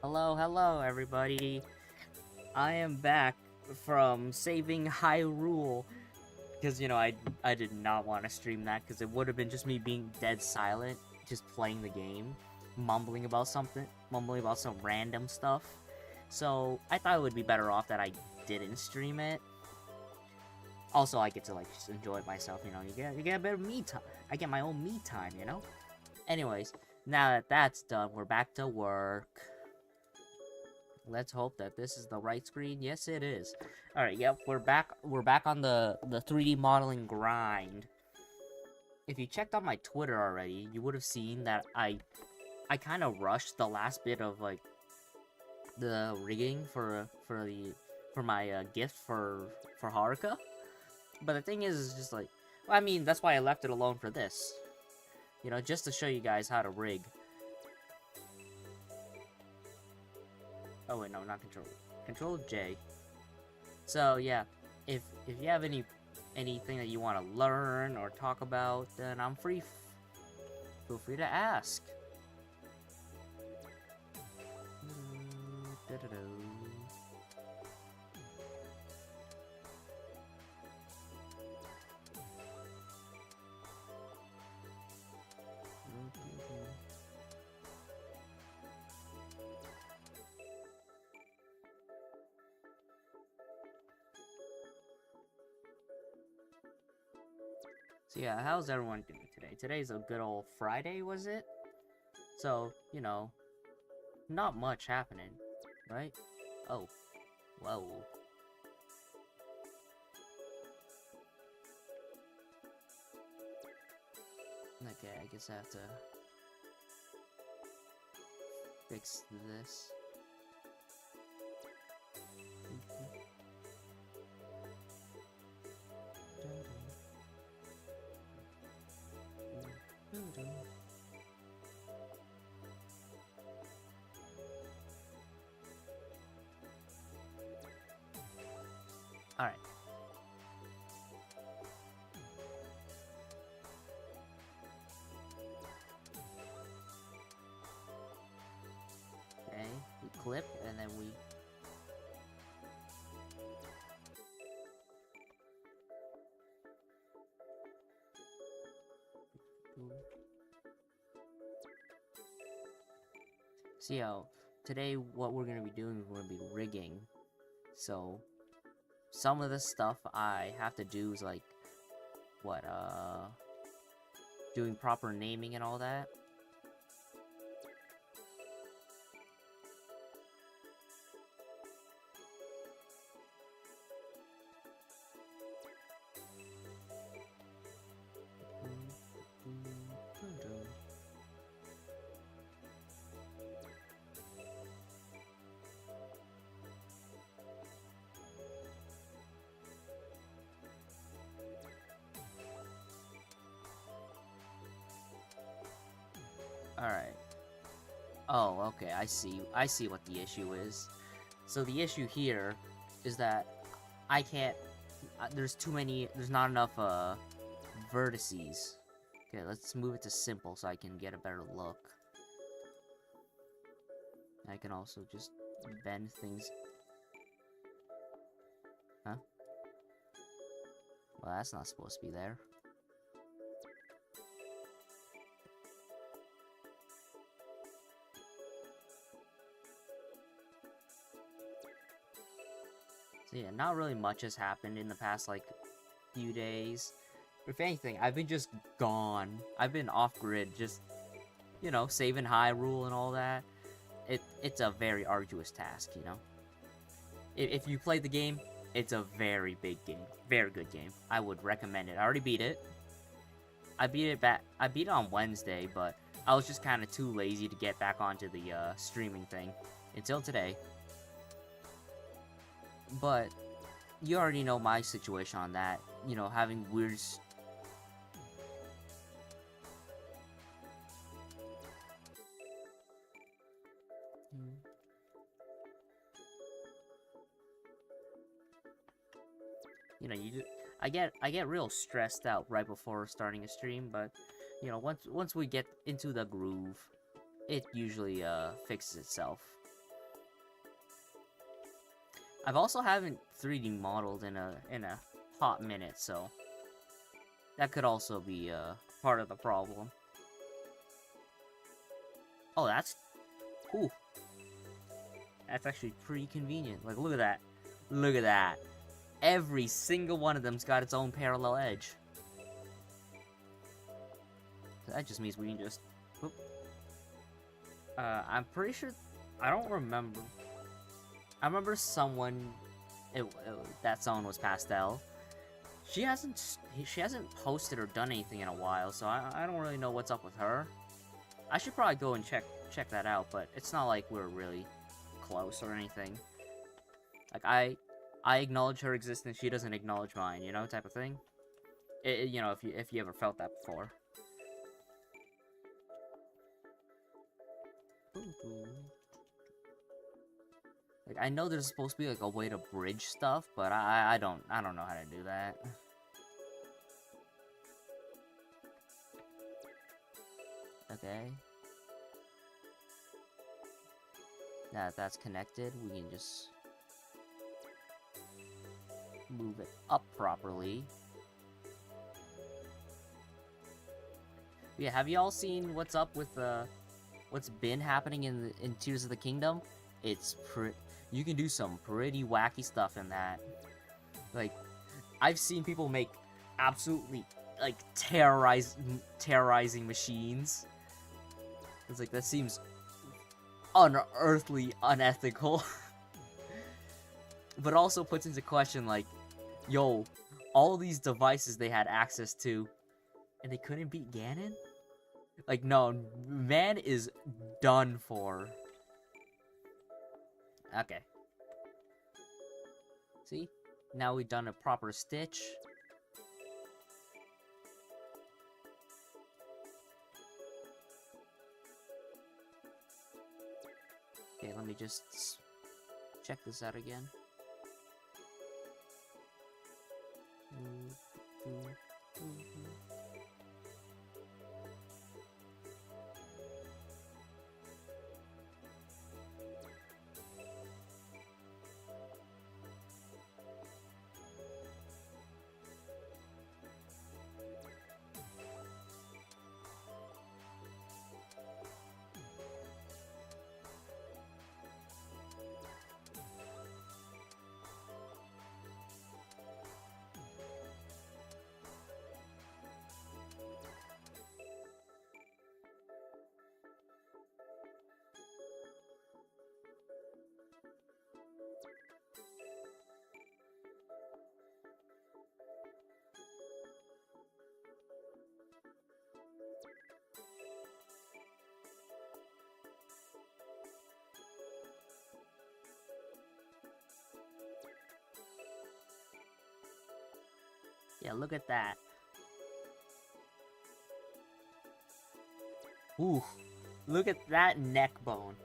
Hello, everybody. I am back from saving Hyrule because I did not want to stream that because it would have been just me being dead silent, just playing the game, mumbling about some random stuff. So I thought it would be better off that I didn't stream it. Also, I get to just enjoy myself. You get a bit of me time. I get my own me time. Anyways, now that that's done, we're back to work. Let's hope that this is the right screen. Yes, it is. All right, yep, we're back. We're back on the 3D modeling grind. If you checked on my Twitter already, you would have seen that I kind of rushed the last bit of the rigging for my gift for Haruka. But the thing is just well, I mean, that's why I left it alone for this. Just to show you guys how to rig. Oh wait, no, not control. Control J. So yeah, if you have anything that you want to learn or talk about, then I'm free. Feel free to ask. So yeah, how's everyone doing today? Today's a good old Friday, was it? So, not much happening, right? Oh, whoa. Okay, I guess I have to fix this. Alright. Okay, we clip and then we... So yeah, today what we're gonna be doing is we're gonna be rigging. So some of the stuff I have to do is doing proper naming and all that. Alright. Oh, okay, I see what the issue is. So the issue here is that I can't... there's not enough, vertices. Okay, let's move it to simple so I can get a better look. I can also just bend things. Huh? Well, that's not supposed to be there. So yeah, not really much has happened in the past, few days. If anything, I've been just gone. I've been off-grid, just, saving Hyrule and all that. It's a very arduous task, If you play the game, it's a very big game. Very good game. I would recommend it. I already beat it. I beat it on Wednesday, but I was just kind of too lazy to get back onto the streaming thing until today. But you already know my situation on that. Having weird... I get real stressed out right before starting a stream, but once we get into the groove, it usually fixes itself. I've also haven't 3D modeled in a hot minute, so that could also be part of the problem. Oh, that's cool. That's actually pretty convenient. Like, look at that. Look at that. Every single one of them's got its own parallel edge. So that just means we can just... Whoop. I'm pretty sure... I don't remember. I remember someone... that someone was Pastel. She hasn't posted or done anything in a while, so I don't really know what's up with her. I should probably go and check that out, but it's not like we're really close or anything. Like, I acknowledge her existence, she doesn't acknowledge mine, you know, type of thing. You know, if you ever felt that before. Like, I know there's supposed to be like a way to bridge stuff, but I don't know how to do that. Okay. Now that that's connected, we can just move it up properly. Yeah, have y'all seen what's up with what's been happening in Tears of the Kingdom? It's you can do some pretty wacky stuff in that. Like, I've seen people make absolutely like terrorizing machines. It's like, that seems unearthly unethical. But also puts into question, like, yo, all these devices they had access to, and they couldn't beat Ganon? Like, no, man is done for. Okay. See? Now we've done a proper stitch. Okay, let me just check this out again. Yeah, look at that. Ooh, look at that neck bone.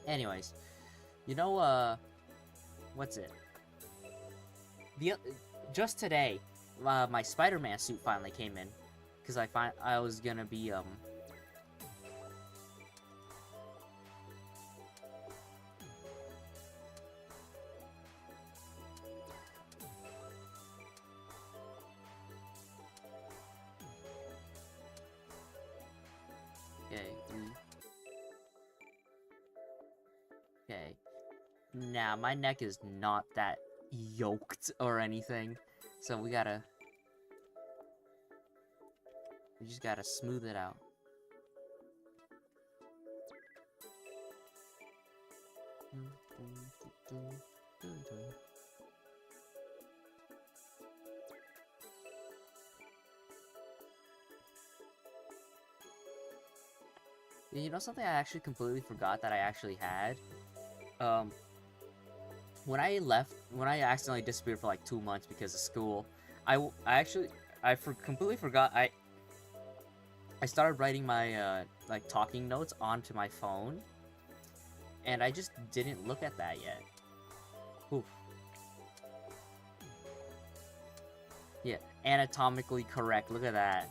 Anyways, you know, what's it? Just today, my Spider-Man suit finally came in, because I was gonna be, Okay. Nah, my neck is not that yoked or anything. So we just gotta smooth it out. You know something I actually completely forgot that I actually had? When I accidentally disappeared for like 2 months because of school, I completely forgot. I started writing my like talking notes onto my phone, and I just didn't look at that yet. Oof. Yeah, anatomically correct. Look at that.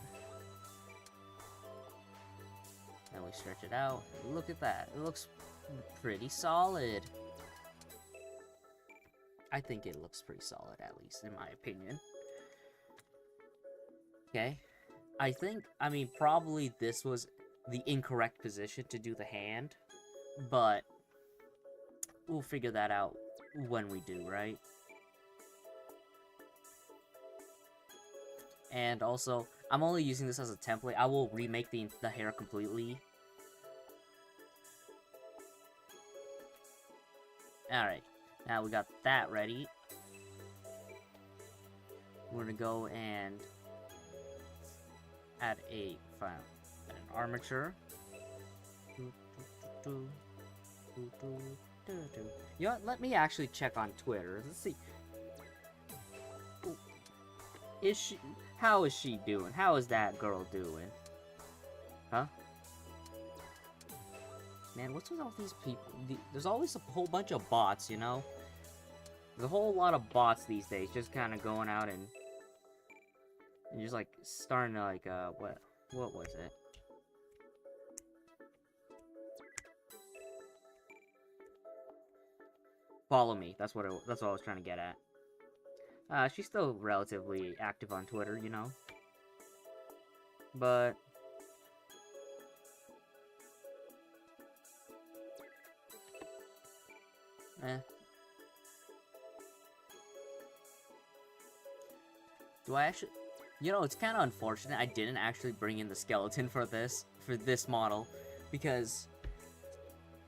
And we stretch it out. Look at that. It looks pretty solid. I think it looks pretty solid, at least, in my opinion. Okay. I mean, probably this was the incorrect position to do the hand, but we'll figure that out when we do, right? And also, I'm only using this as a template. I will remake the hair completely. Alright, now we got that ready. We're gonna go and add an armature. You know what? Let me actually check on Twitter. Let's see. How is she doing? How is that girl doing? Huh? Man, what's with all these people? There's always a whole bunch of bots, you know? There's a whole lot of bots these days, just kind of going out and just, like, starting to, like, what was it? Follow me. That's what I was trying to get at. She's still relatively active on Twitter, you know? But do I actually... You know, it's kind of unfortunate I didn't actually bring in the skeleton for this model, because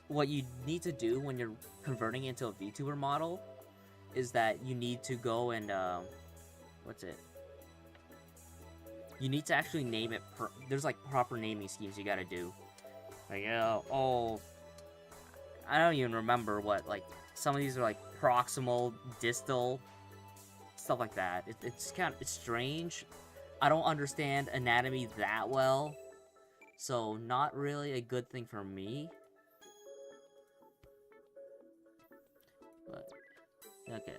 what you need to do when you're converting it into a VTuber model is that you need to go and, you need to actually name it, there's, like, proper naming schemes you gotta do. Like, oh, I don't even remember what, like, some of these are, like, proximal, distal, stuff like that. It's strange. I don't understand anatomy that well, so not really a good thing for me. But okay,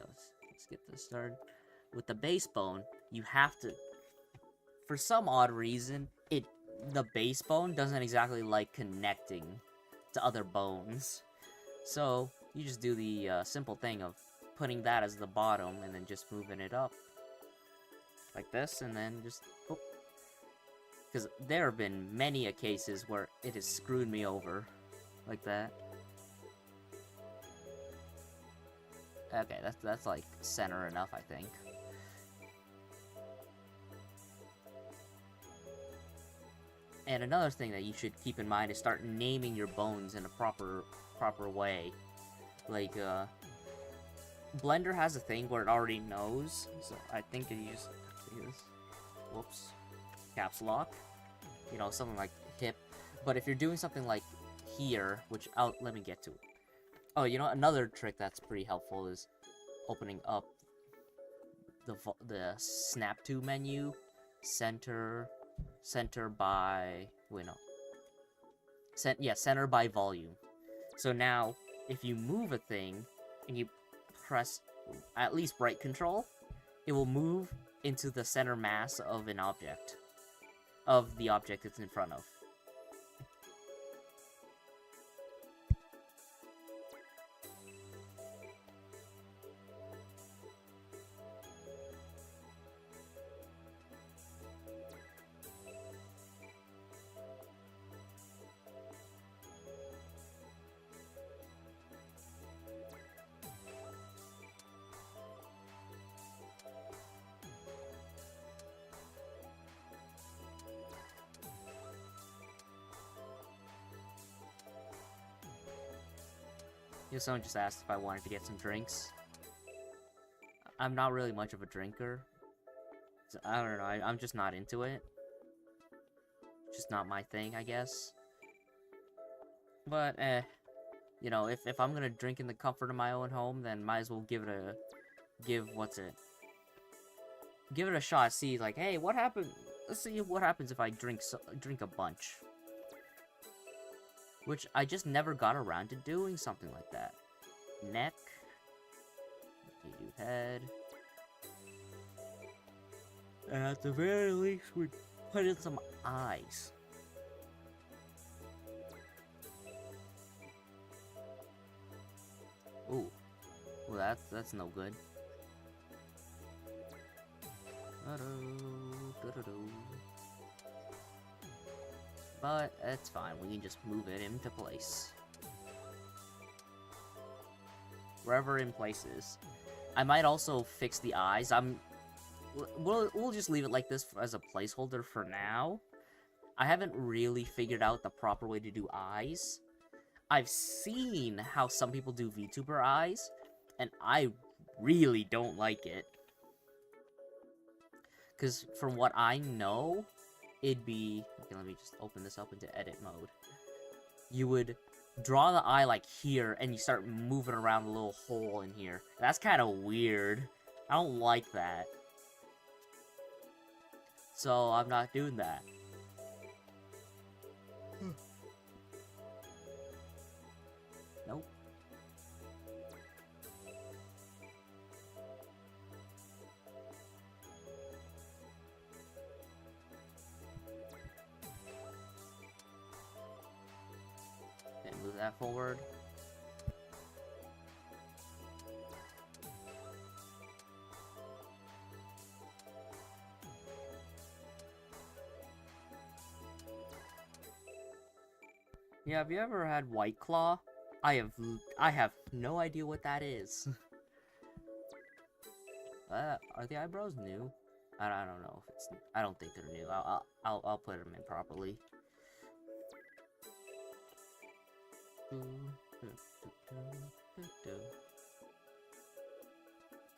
let's get this started. With the base bone, you have to, for some odd reason, the base bone doesn't exactly like connecting to other bones. So you just do the simple thing of putting that as the bottom and then just moving it up like this, and then just whoop. Because there have been many cases where it has screwed me over like that. Okay, that's like center enough, I think. And another thing that you should keep in mind is start naming your bones in a proper way. Like, Blender has a thing where it already knows, so I think you just use, whoops, caps lock, you know, something like hip. But if you're doing something like here, which let me get to it. Oh, you know, another trick that's pretty helpful is opening up the snap to menu, center by, center by volume. So now, if you move a thing, and you press at least right control, it will move into the center mass of an object. Of the object it's in front of. You know, someone just asked if I wanted to get some drinks. I'm not really much of a drinker. So, I don't know, I'm just not into it. Just not my thing, I guess. But, you know, if I'm gonna drink in the comfort of my own home, then might as well give it a shot, see, like, hey, what happened? Let's see what happens if I drink a bunch. Which I just never got around to doing something like that. Neck. You do head. And at the very least, we put in some eyes. Ooh. Well, that's no good. But it's fine. We can just move it into place. Wherever in place is. I might also fix the eyes. We'll just leave it like this as a placeholder for now. I haven't really figured out the proper way to do eyes. I've seen how some people do VTuber eyes, and I really don't like it. Because from what I know, it'd be... Okay, let me just open this up into edit mode. You would draw the eye like here, and you start moving around the little hole in here. That's kind of weird. I don't like that. So I'm not doing that. Nope. Okay, move that forward. Yeah, have you ever had White Claw? I have no idea what that is. Are the eyebrows new? I don't know if it's... I don't think they're new. I'll put them in properly.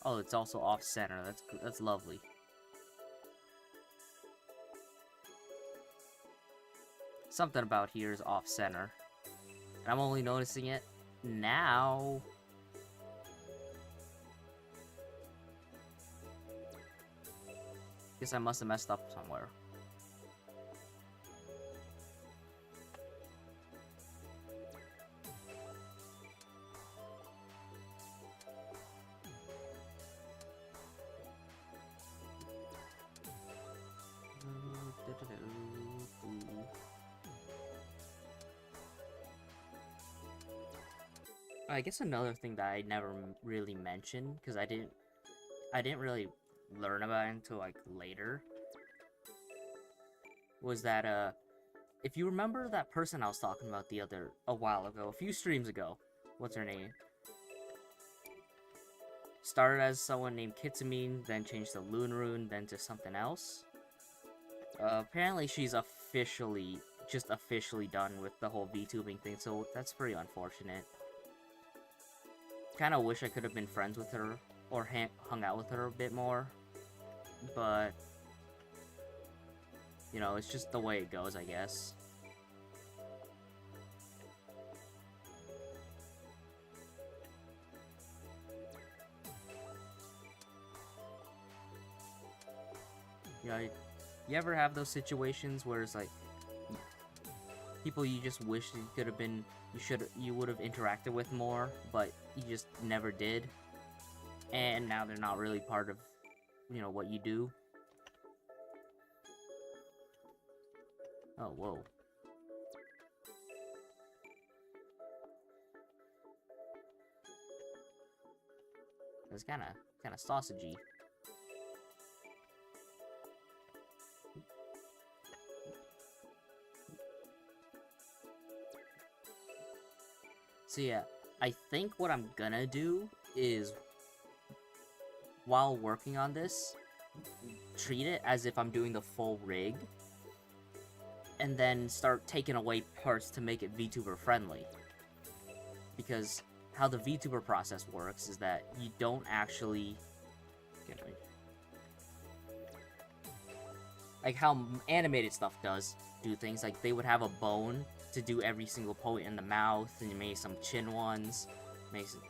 Oh, it's also off center. That's lovely. Something about here is off center. And I'm only noticing it now. Guess I must have messed up somewhere. I guess another thing that I never really mentioned, because I didn't really learn about it until like later, was that if you remember that person I was talking about a while ago, a few streams ago, what's her name? Started as someone named Kitsamine, then changed to Lunarune, then to something else. Apparently she's officially done with the whole VTubing thing, so that's pretty unfortunate. Kind of wish I could have been friends with her, or hung out with her a bit more, but, you know, it's just the way it goes, I guess. You know, you ever have those situations where it's like, people you just wish you could have been, you would have interacted with more, but you just never did, and now they're not really part of, you know, what you do. Oh, whoa. It's kind of sausagey. So yeah, I think what I'm gonna do is, while working on this, treat it as if I'm doing the full rig, and then start taking away parts to make it VTuber friendly. Because how the VTuber process works is that you don't actually... like how animated stuff do things, like they would have a bone to do every single point in the mouth, and you made some chin ones,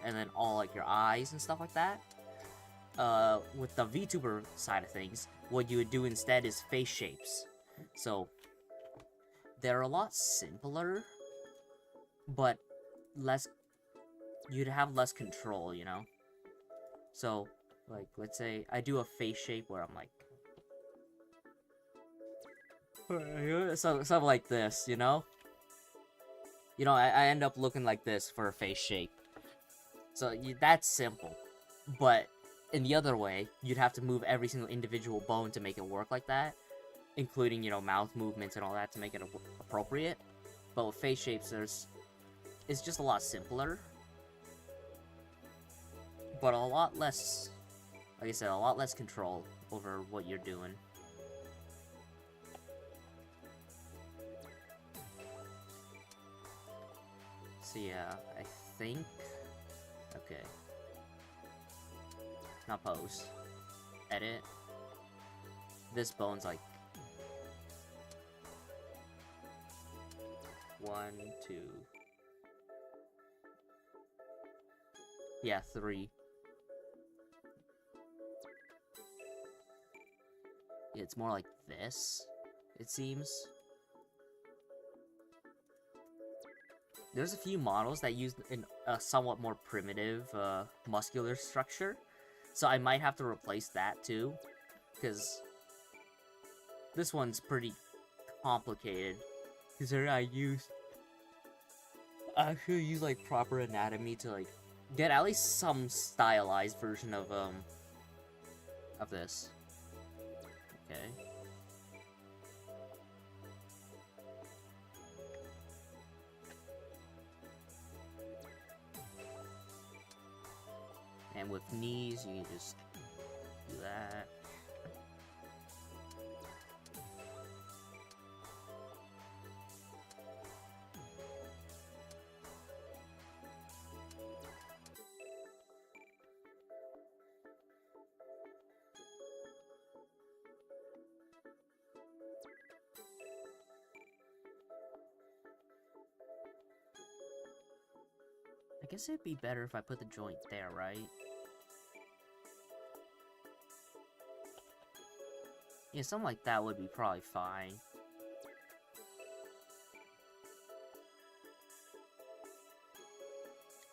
and then all like your eyes and stuff like that. With the VTuber side of things, what you would do instead is face shapes. So they're a lot simpler, but you'd have less control, you know? So, like, let's say I do a face shape where I'm like, something like this, you know? You know, I end up looking like this for a face shape. So that's simple. But in the other way, you'd have to move every single individual bone to make it work like that, including, you know, mouth movements and all that to make it appropriate. But with face shapes, it's just a lot simpler, but a lot less, like I said, a lot less control over what you're doing. So yeah, I think, okay, not pose, edit, this bone's like 1, 2, yeah, 3. Yeah, it's more like this, it seems. There's a few models that use a somewhat more primitive muscular structure, so I might have to replace that too, because this one's pretty complicated. Because I should use like proper anatomy to like get at least some stylized version of this. Okay. And with knees, you can just do that. I guess it'd be better if I put the joint there, right? Yeah, something like that would be probably fine.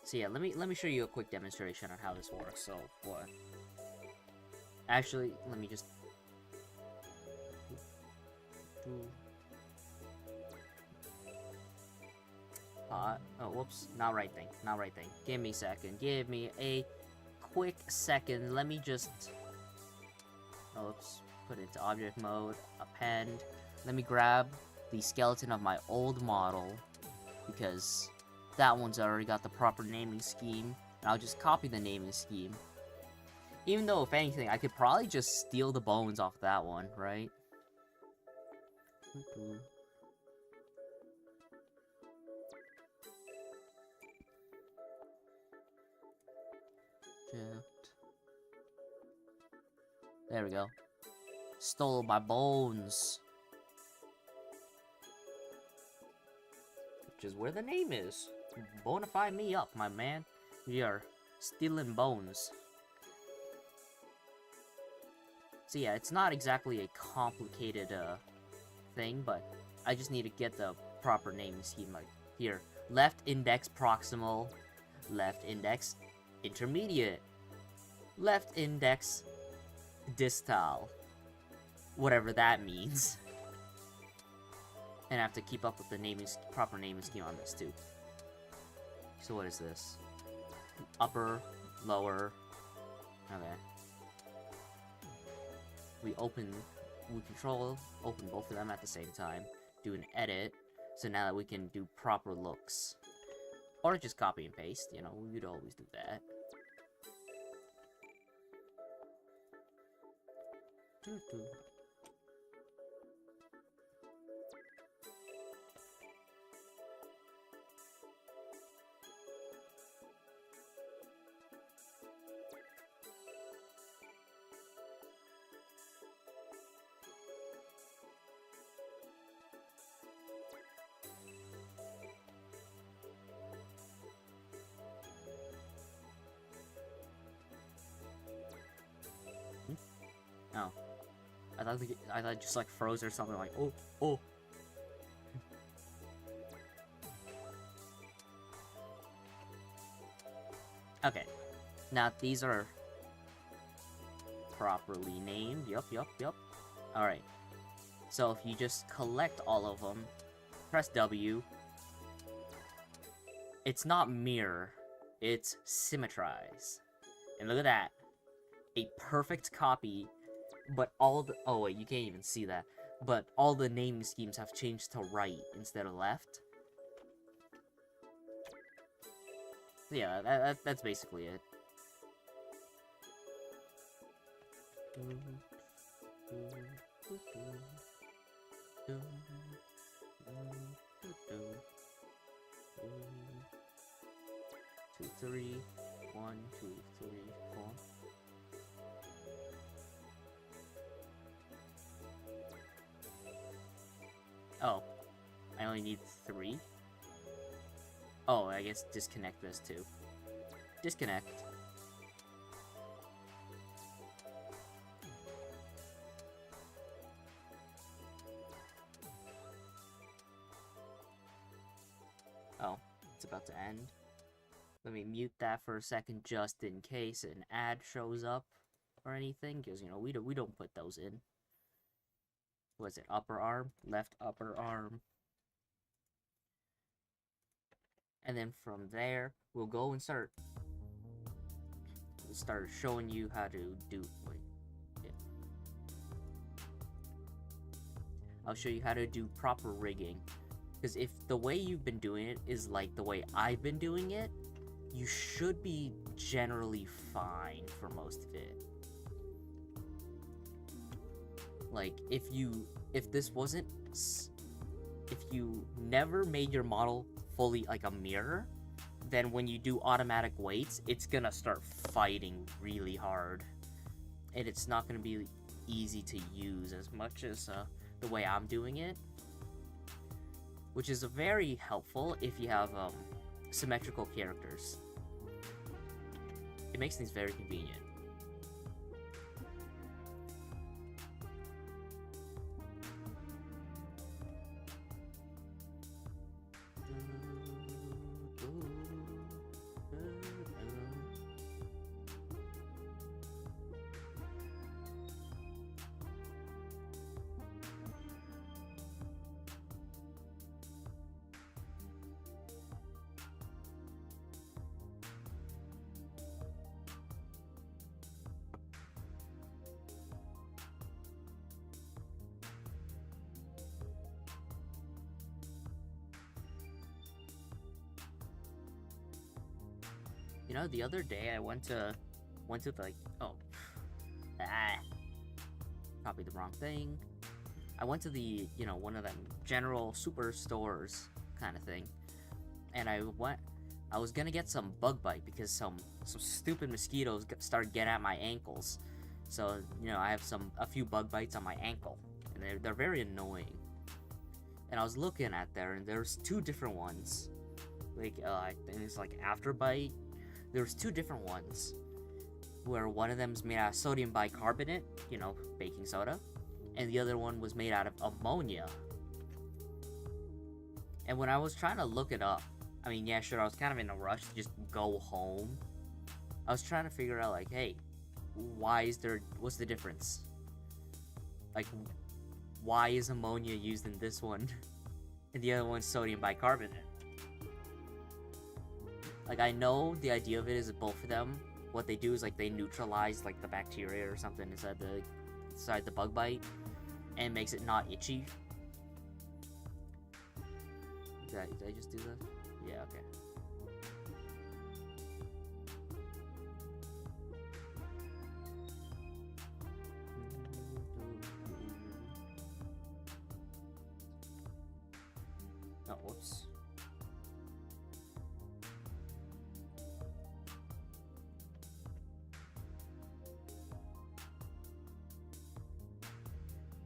So yeah, let me show you a quick demonstration on how this works. So what? Actually, let me just oh, whoops, not right thing, not right thing. Give me a second, give me a quick second. Let me just, oops, put it into object mode, append. Let me grab the skeleton of my old model, because that one's already got the proper naming scheme, and I'll just copy the naming scheme. Even though, if anything, I could probably just steal the bones off that one, right? There we go. Stole my bones. Which is where the name is. Boneify me up, my man. We are stealing bones. So yeah, it's not exactly a complicated thing, but I just need to get the proper naming scheme. Like here, left index proximal, left index intermediate, left index distal, whatever that means. And I have to keep up with the proper naming scheme on this too. So what is this? Upper, lower. Okay. We control, open both of them at the same time. Do an edit, so now that we can do proper looks. Or just copy and paste, you know, we'd always do that. Oh. I thought it just like froze or something, like, oh. Okay. Now these are properly named. Yup. Alright. So if you just collect all of them, press W. It's not mirror. It's symmetrize. And look at that. A perfect copy, but all the... Oh, wait, you can't even see that. But all the naming schemes have changed to right instead of left. So yeah, that's basically it. Two, three, 1, 2, 3, 4. Oh, I only need 3. Oh, I guess disconnect this too. Disconnect. Oh, it's about to end. Let me mute that for a second just in case an ad shows up or anything, because, you know, we don't put those in. What's it? Upper arm? Left upper arm. And then from there, we'll go and start showing you how to do... Wait. Yeah. I'll show you how to do proper rigging. Because if the way you've been doing it is like the way I've been doing it, you should be generally fine for most of it. Like, if this wasn't... If you never made your model fully like a mirror, then when you do automatic weights, it's gonna start fighting really hard. And it's not gonna be easy to use as much as the way I'm doing it. Which is very helpful if you have symmetrical characters. It makes things very convenient. You know, the other day I went to like, probably the wrong thing. I went to the, you know, one of them general superstores kind of thing, and I was gonna get some bug bite because some stupid mosquitoes started getting at my ankles. So, you know, I have a few bug bites on my ankle, and they're very annoying. And I was looking at there, and there's 2 different ones. Like, I think it's like after bite. There's 2 different ones, where one of them's made out of sodium bicarbonate, you know, baking soda, and the other one was made out of ammonia. And when I was trying to look it up, I mean, yeah, sure, I was kind of in a rush to just go home. I was trying to figure out, like, hey, what's the difference? Like, why is ammonia used in this one, and the other one's sodium bicarbonate? Like, I know the idea of it is that both of them, what they do is, like, they neutralize, like, the bacteria or something inside the bug bite, and makes it not itchy. Did I just do that? Yeah, okay. Oh, whoops.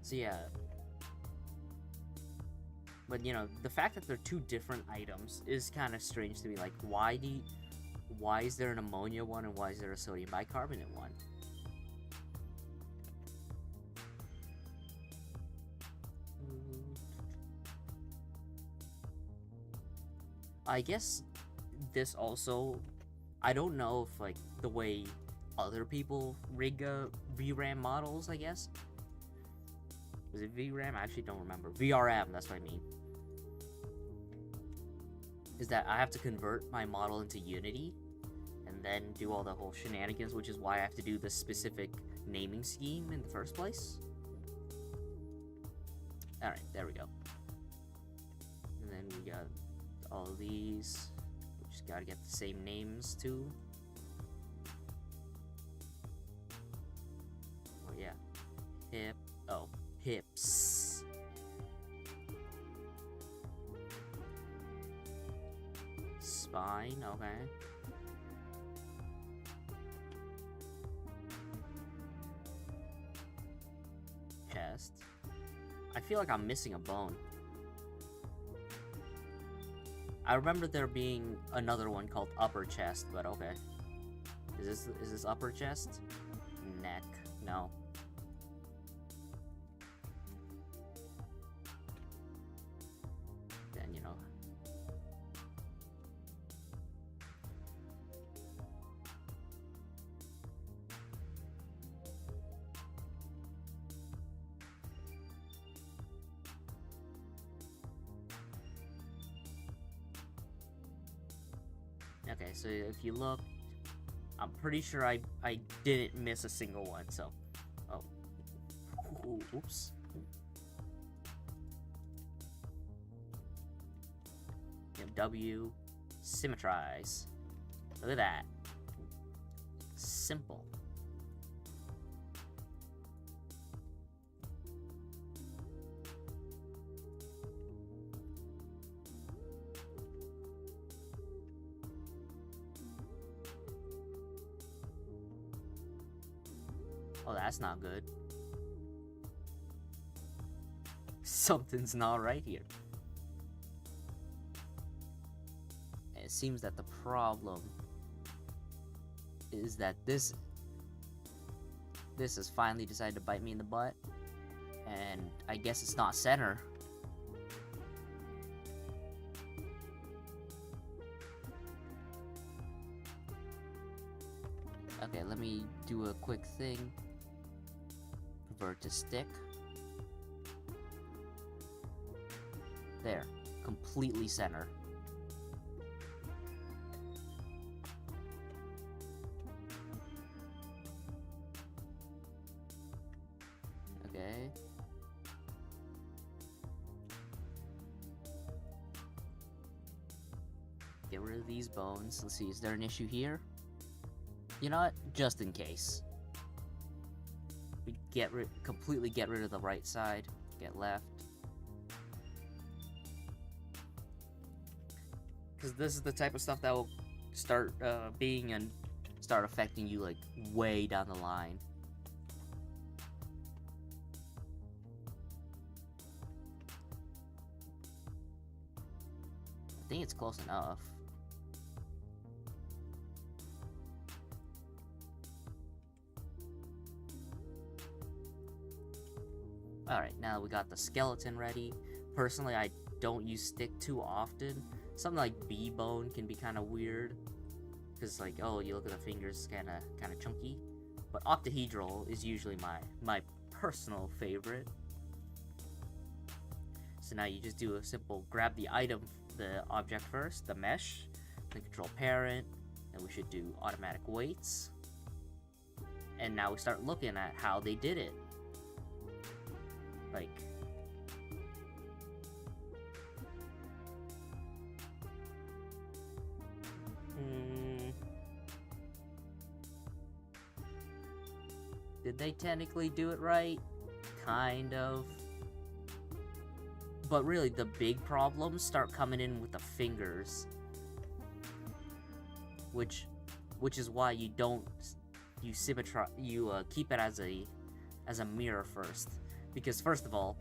So yeah, but you know, the fact that they're 2 different items is kind of strange to me. Like, why is there an ammonia one and why is there a sodium bicarbonate one? I guess this also, I don't know if like the way other people rig VRAM models, I guess. Was it VRAM? I actually don't remember. VRM, that's what I mean. Is that I have to convert my model into Unity, and then do all the whole shenanigans, which is why I have to do this specific naming scheme in the first place. Alright, there we go. And then we got all of these. We just gotta get the same names too. Oh yeah. Hip. Oh, hips. Spine, okay. Chest. I feel like I'm missing a bone. I remember there being another one called upper chest, but okay. Is this upper chest? Neck. No. Then, you know. Okay, so if you look, I'm pretty sure I didn't miss a single one, so... Oh. Ooh, oops. W, symmetrize. Look at that. Simple. Oh, that's not good. Something's not right here. And it seems that the problem is that this has finally decided to bite me in the butt. And I guess it's not center. Okay, let me do a quick thing. Convert to stick. There. Completely center. Okay. Get rid of these bones. Let's see, is there an issue here? You know what? Just in case. We completely get rid of the right side. Get left. Because this is the type of stuff that will start start affecting you like way down the line. I think it's close enough. Alright, now we got the skeleton ready. Personally, I don't use stick too often. Something like B-bone can be kind of weird. Because, like, oh, you look at the fingers, kind of chunky. But octahedral is usually my personal favorite. So now you just do a simple grab the item, the object first, the mesh, then control parent, and we should do automatic weights. And now we start looking at how they did it. Like, did they technically do it right? Kind of. But really, the big problems start coming in with the fingers. Which is why you don't, you keep it as a mirror first. Because first of all,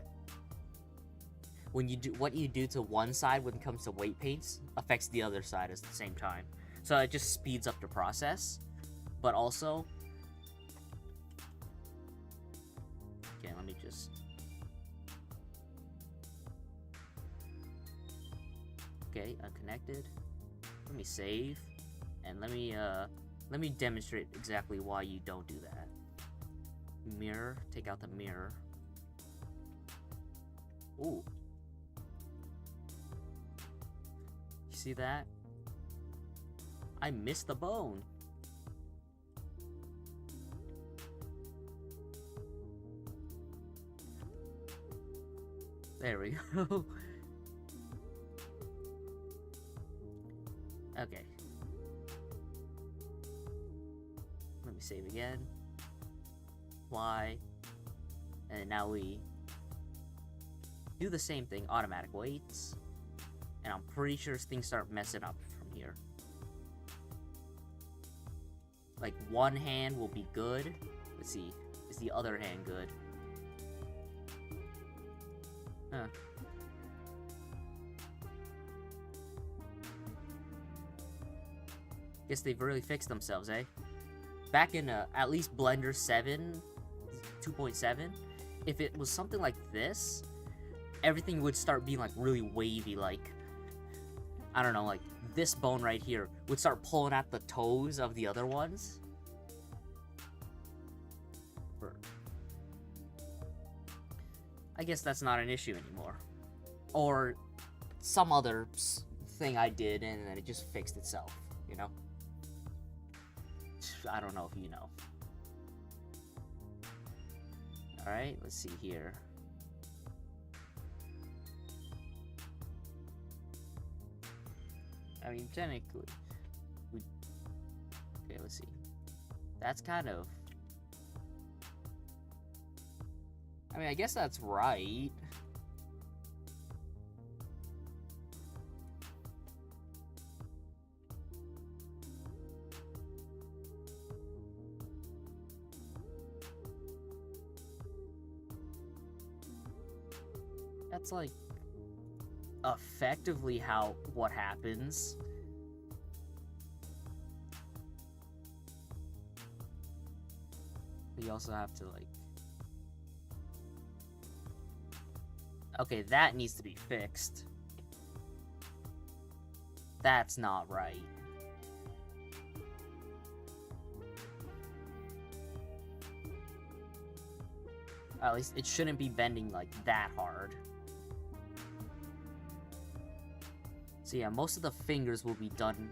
when you do what you do to one side when it comes to weight paints affects the other side at the same time. So it just speeds up the process. But also, okay, let me just, okay, unconnected. Let me save, and let me demonstrate exactly why you don't do that. Mirror, take out the mirror. Ooh. You see that? I missed the bone. There we go. Okay. Let me save again. Apply. And now we do the same thing, automatic weights. And I'm pretty sure things start messing up from here. Like, one hand will be good. Let's see. Is the other hand good? Huh. Guess they've really fixed themselves, eh? Back in at least Blender 7, 2.7, if it was something like this, everything would start being like really wavy, like, I don't know, like this bone right here would start pulling at the toes of the other ones. I guess that's not an issue anymore. Or some other thing I did and then it just fixed itself, you know? I don't know if you know. Alright, let's see here. I mean, technically, okay, let's see. That's kind of... I mean, I guess that's right. That's like effectively what happens. We also have to like, okay, that needs to be fixed. That's not right. At least it shouldn't be bending like that hard. So yeah, most of the fingers will be done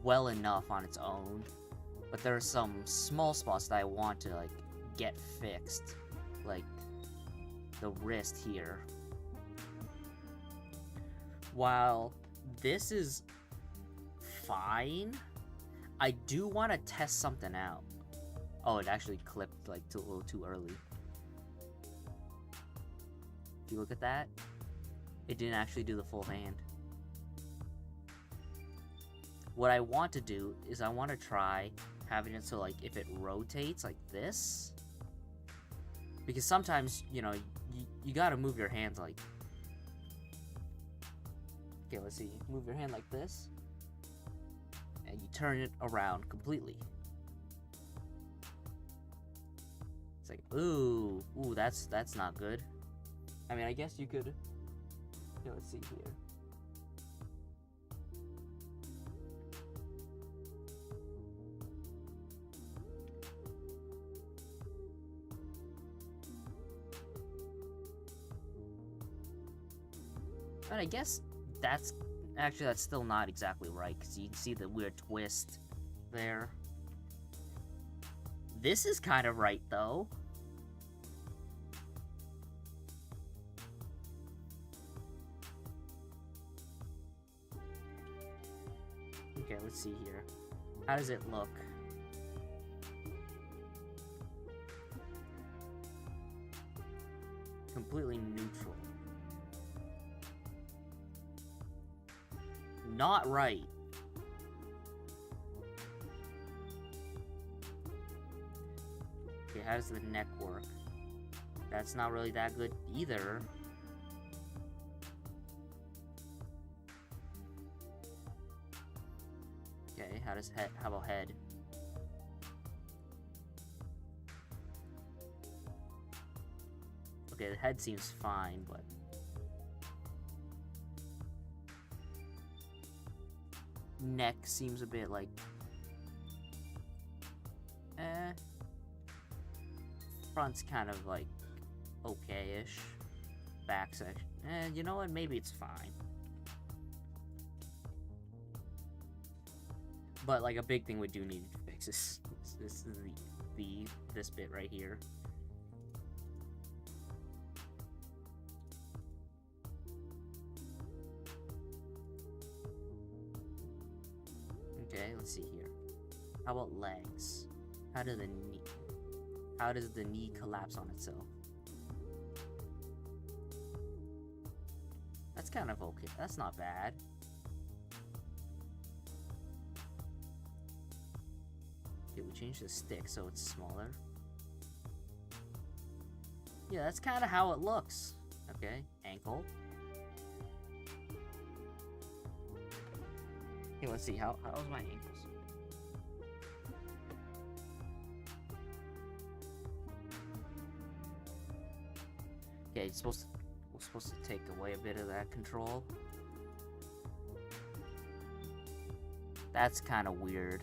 well enough on its own, but there are some small spots that I want to like get fixed, like the wrist here. While this is fine, I do want to test something out. Oh, it actually clipped like a little too early. If you look at that, it didn't actually do the full hand. What I want to do is I want to try having it so like if it rotates like this, because sometimes, you know, you gotta move your hands like, okay, let's see, move your hand like this and you turn it around completely. It's like, ooh, that's not good. I mean, I guess you could, yeah, let's see here. But I guess that's still not exactly right, because you can see the weird twist there. This is kind of right, though. Okay, let's see here. How does it look? Completely neutral. Not right. Okay, how does the neck work? That's not really that good either. Okay, how about head? Okay, the head seems fine, but neck seems a bit like, front's kind of like okay-ish. Back section, you know what, maybe it's fine. But like a big thing we do need to fix is this bit right here. Okay, let's see here. How about legs? How does the knee collapse on itself? That's kind of okay. That's not bad. Okay, we changed the stick so it's smaller. Yeah, that's kind of how it looks. Okay, ankle. Okay, let's see. How's my ankles? Okay, we're supposed to take away a bit of that control. That's kind of weird.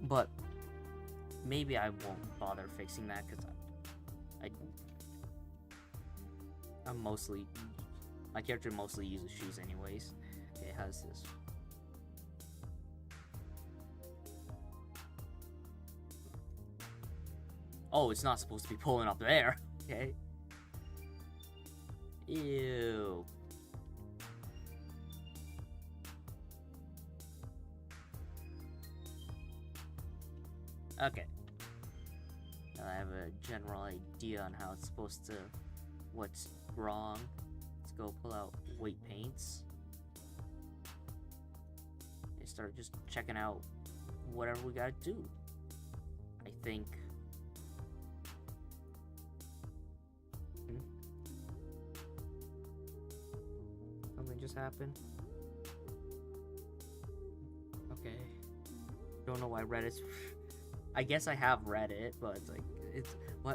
But maybe I won't bother fixing that because my character mostly uses shoes anyways. Okay, how's this? Oh, it's not supposed to be pulling up there. Okay. Ew. Okay. Now I have a general idea on how it's supposed to, what's wrong. Let's go pull out weight paints. And start just checking out whatever we gotta do. I think. Something just happened. Okay. Don't know why Reddit's. I guess I have read it, but it's like,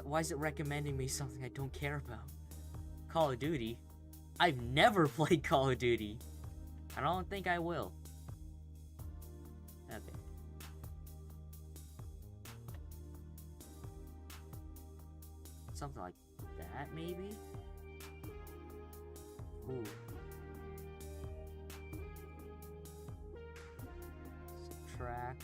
why is it recommending me something I don't care about? Call of Duty? I've never played Call of Duty. I don't think I will. Okay. Something like that, maybe? Ooh. Subtract.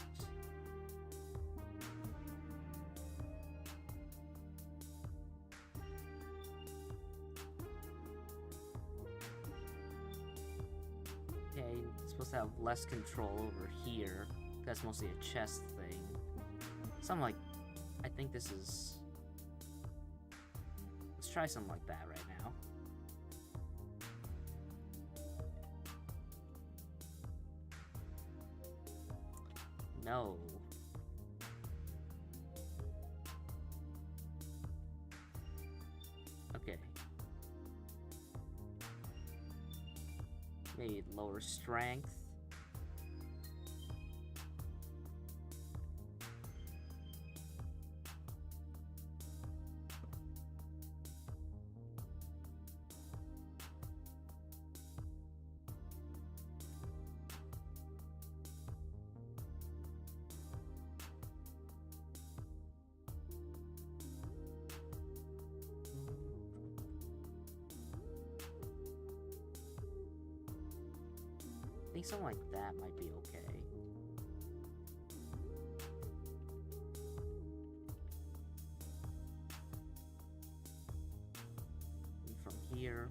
Okay, it's supposed to have less control over here. That's mostly a chest thing. Something like, I think this is. Let's try something like that right now. No. Okay. Maybe lower strength. I think something like that might be okay. And from here,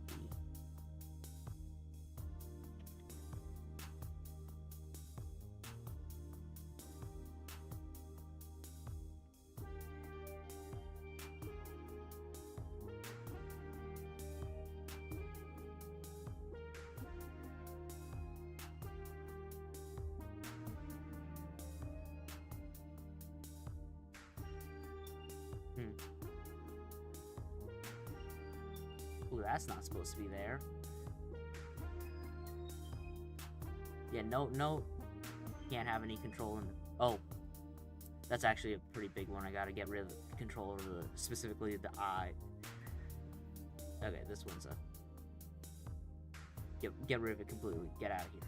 ooh, that's not supposed to be there. Yeah, no, can't have any control in. Oh, that's actually a pretty big one. I gotta get rid of the control over specifically the eye. Okay, this one's a. Get rid of it completely. Get out of here.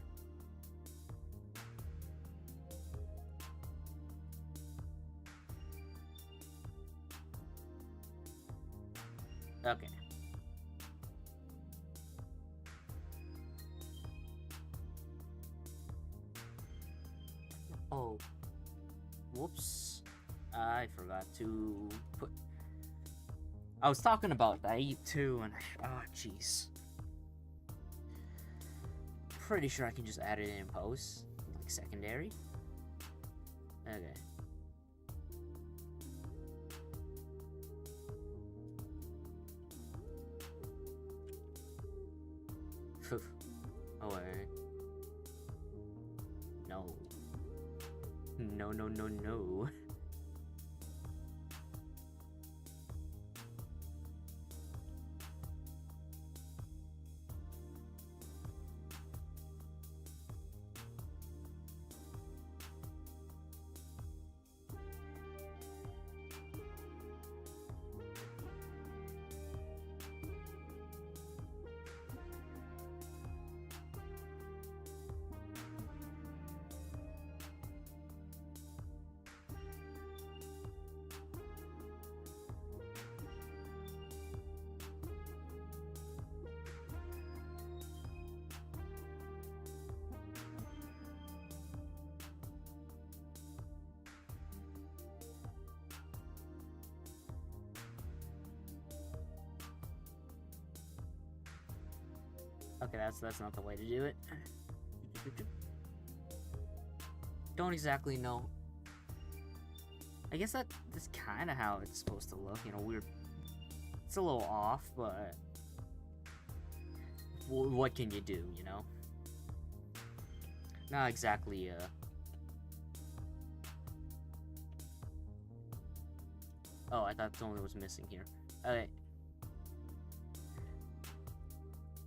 Okay. Oh. Whoops. I forgot to put... I was talking about that too, and... Oh, jeez. Pretty sure I can just add it in post. Like secondary? Okay. Away. No. No, no, no, no. Okay, that's not the way to do it. Don't exactly know. I guess that's kind of how it's supposed to look. You know, weird. It's a little off, but what can you do? You know, not exactly. Oh, I thought the only was missing here. Okay.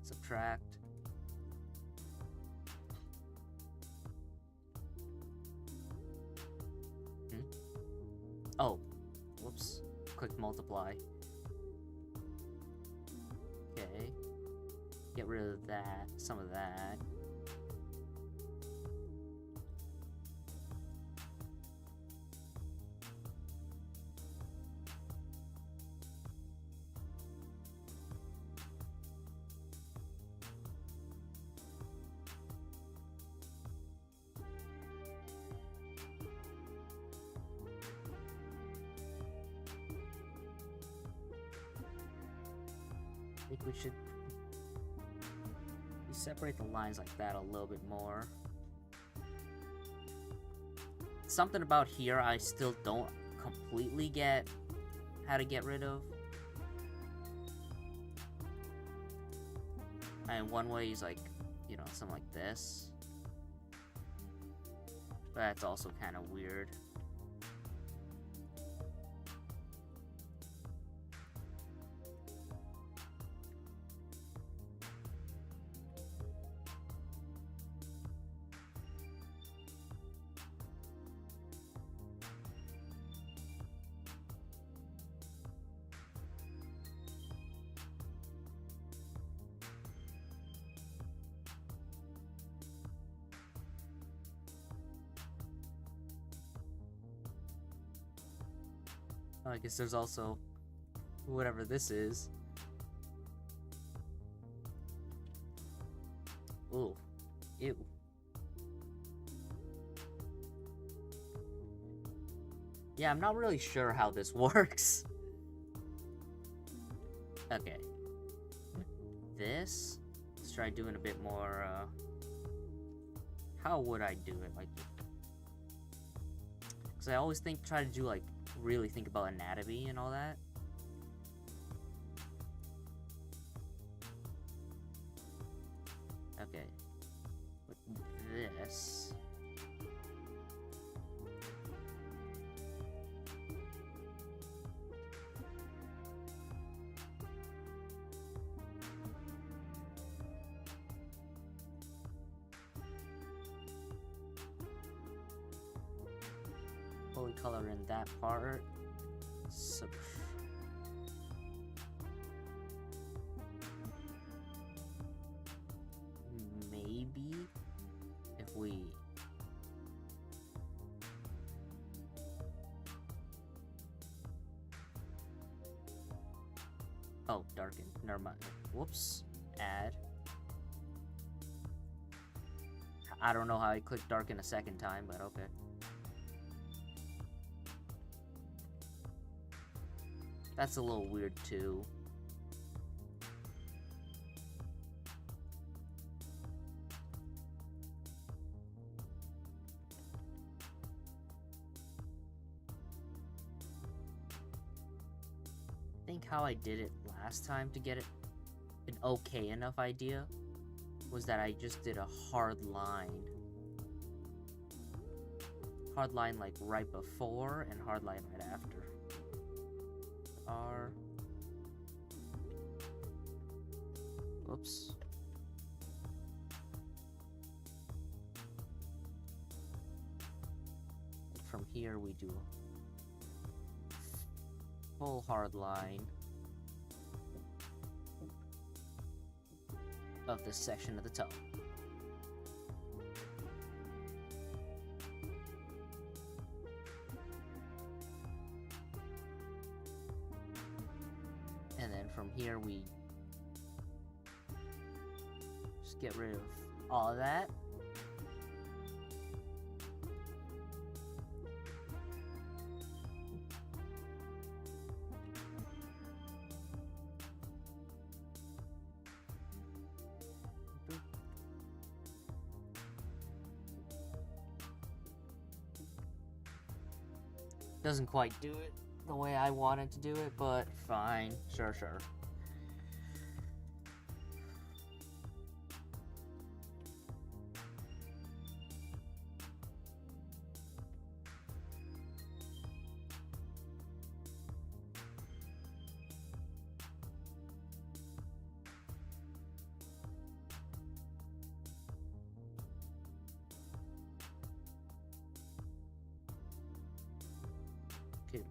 Subtract. Oh, whoops. Click multiply. Okay. Get rid of that, some of that. I think we should separate the lines like that a little bit more. Something about here I still don't completely get how to get rid of. And one way is like, you know, something like this. But that's also kind of weird. I guess there's also whatever this is. Ooh. Ew. Yeah, I'm not really sure how this works. Okay. This. Let's try doing a bit more, how would I do it? Like, because I always try to do, like, really think about anatomy and all that. Okay. With this. Fully color in that part. So maybe if we darken. Never mind. Whoops. Add. I don't know how I clicked darken a second time, but okay. That's a little weird too. how I did it last time to get it an okay enough idea was that I just did a hard line. Hard line like right before and hard line right after. R. Whoops. And from here we do full hard line of this section of the toe. And then from here we just get rid of all of that. Doesn't quite do it the way I wanted to do it, but fine. Sure.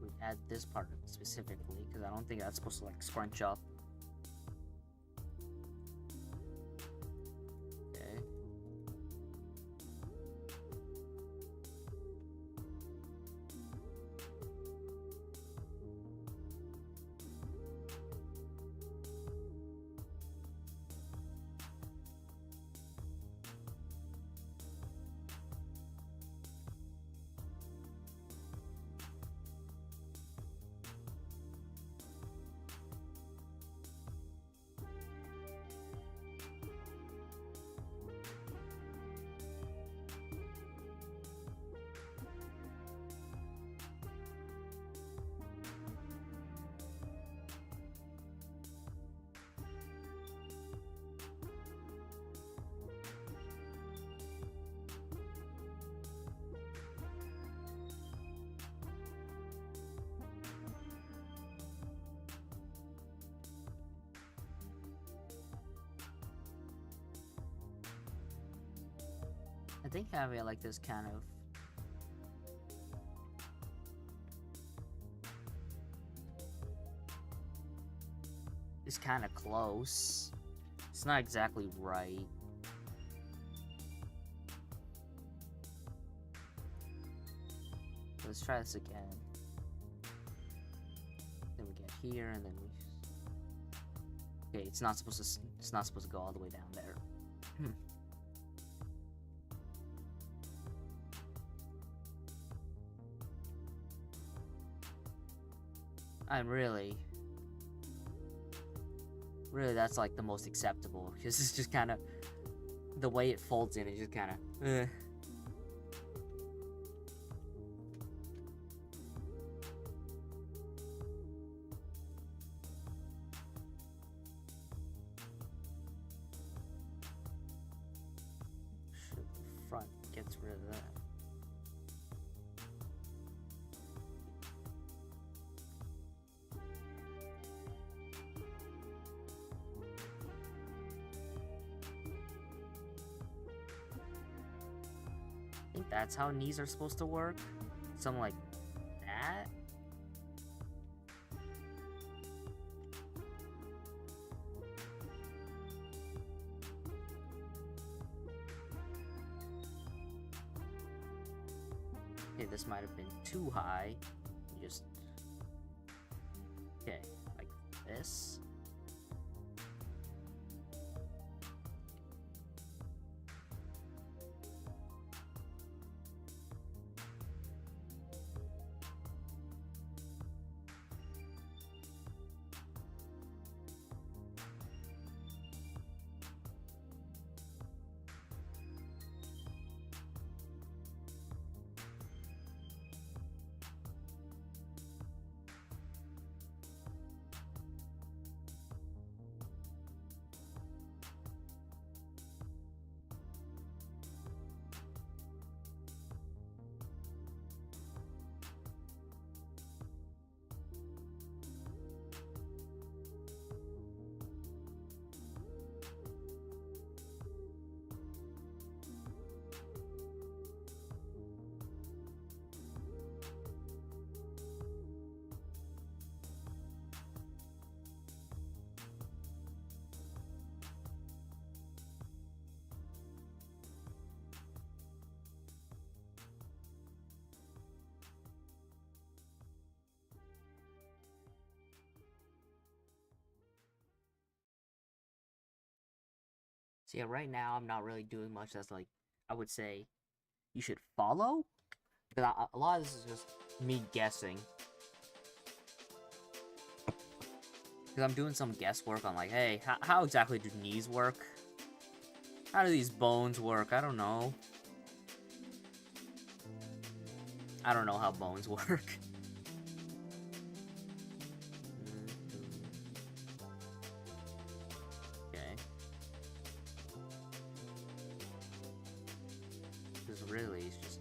We add this part specifically because I don't think that's supposed to like scrunch up. Okay. I think having it like this kind of is kind of close. It's not exactly right. Let's try this again. Then we get here, and then we. Okay, it's not supposed to go all the way down there. I'm really that's like the most acceptable because it's just kind of the way it folds in. It's just kind of. Front gets rid of that. I think that's how knees are supposed to work. Something like that. Okay, this might have been too high. Just okay, like this. So yeah, right now I'm not really doing much that's like, I would say, you should follow. Because a lot of this is just me guessing. Because I'm doing some guesswork on like, hey, how exactly do knees work? How do these bones work? I don't know. I don't know how bones work. Okay. Because really, it's just...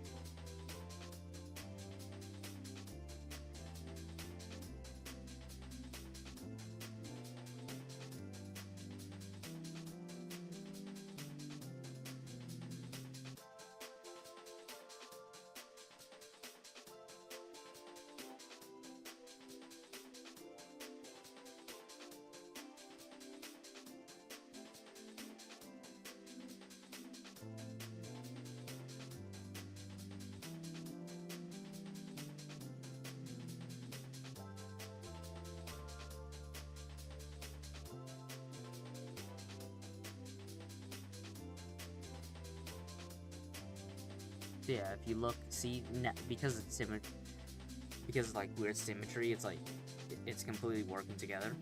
Yeah, if you look, see, because it's because it's like weird symmetry, it's like it's completely working together.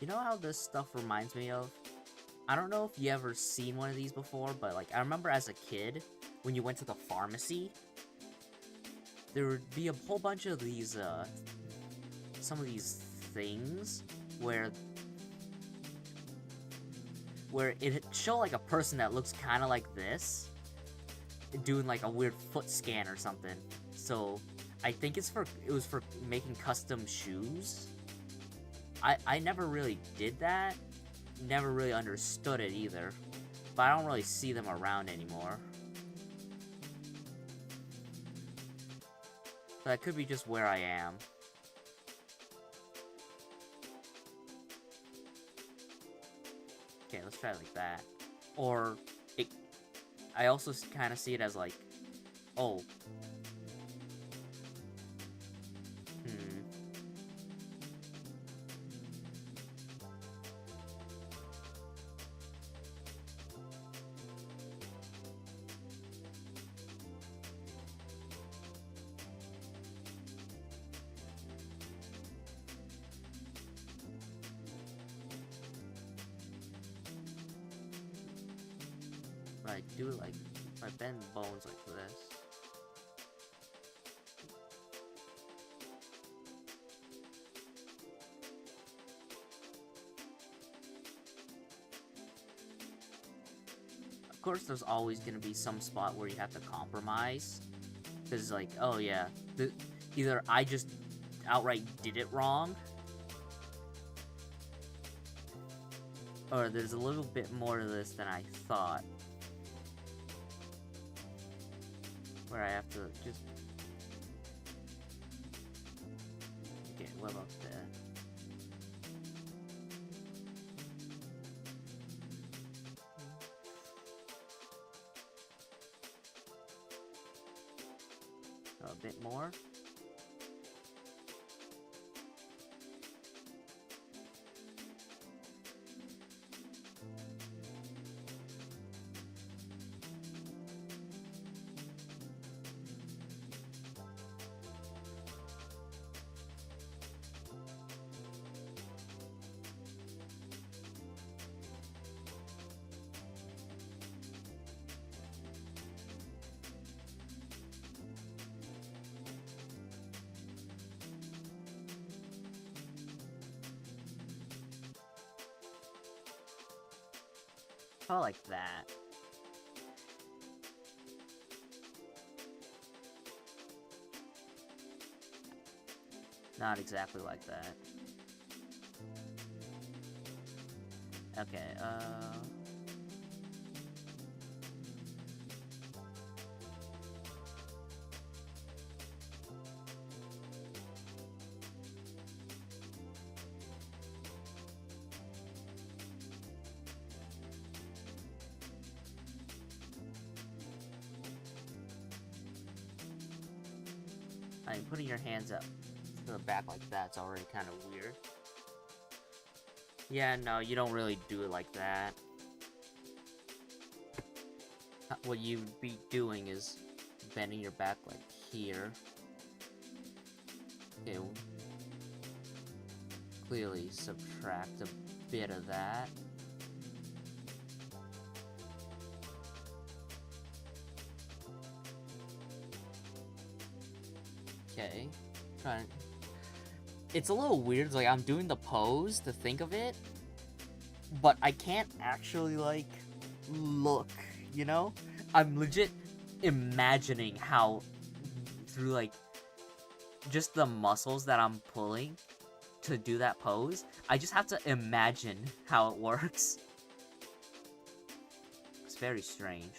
You know how this stuff reminds me of? I don't know if you ever seen one of these before, but like I remember as a kid, when you went to the pharmacy, there would be a whole bunch of these, some of these things where it show like a person that looks kind of like this, doing like a weird foot scan or something. So I think it was for making custom shoes. I never really did that, never really understood it either, but I don't really see them around anymore. So that could be just where I am. Okay, let's try it like that. Or, I also kind of see it as like, oh. I do it like, if I bend bones like this. Of course, there's always gonna be some spot where you have to compromise. Because, like, oh yeah, either I just outright did it wrong, or there's a little bit more to this than I thought. Where I have to just... Okay, what about that? A bit more. How about like that? Not exactly like that. Okay, I mean, putting your hands up to the back like that's already kind of weird. Yeah, no, you don't really do it like that. What you'd be doing is bending your back like here. Okay, clearly subtract a bit of that. Okay, trying. It's a little weird, like I'm doing the pose to think of it, but I can't actually like look, you know? I'm legit imagining how through like just the muscles that I'm pulling to do that pose, I just have to imagine how it works. It's very strange.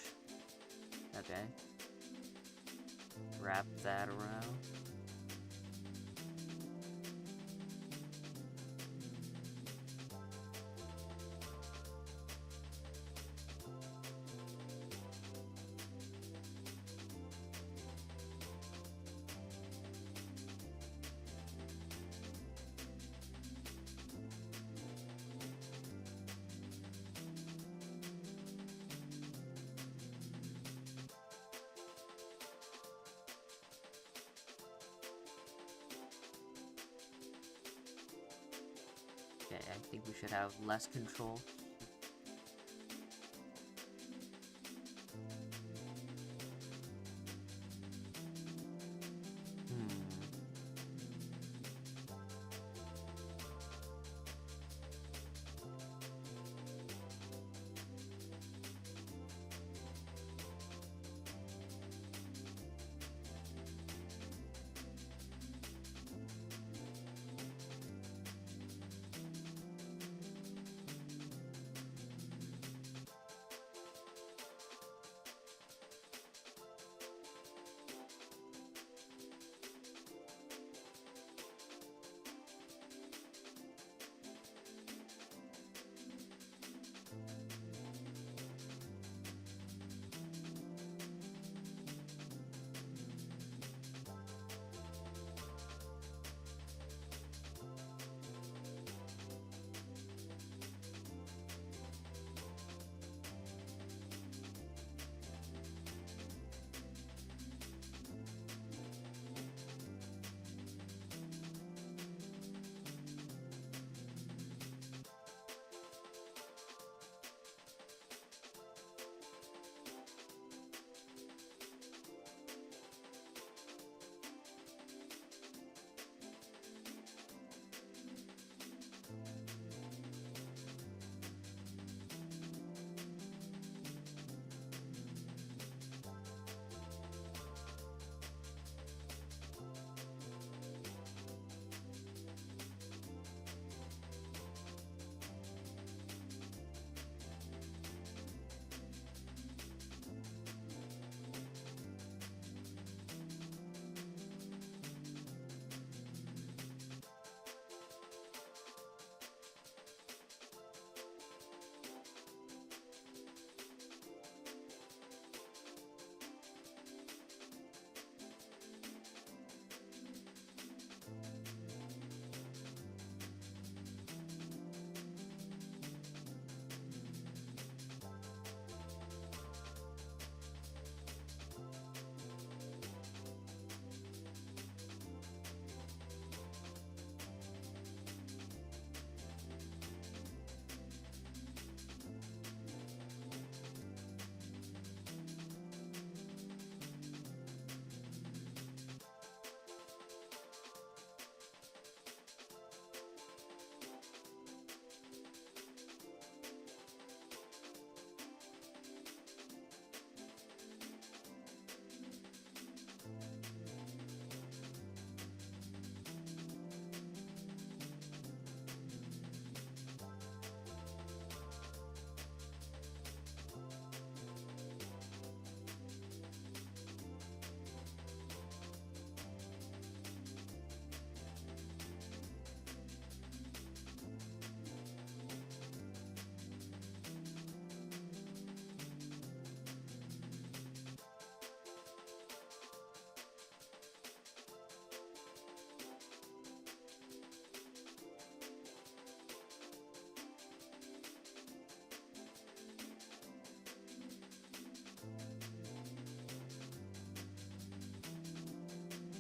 Okay. Wrap that around. Okay, I think we should have less control.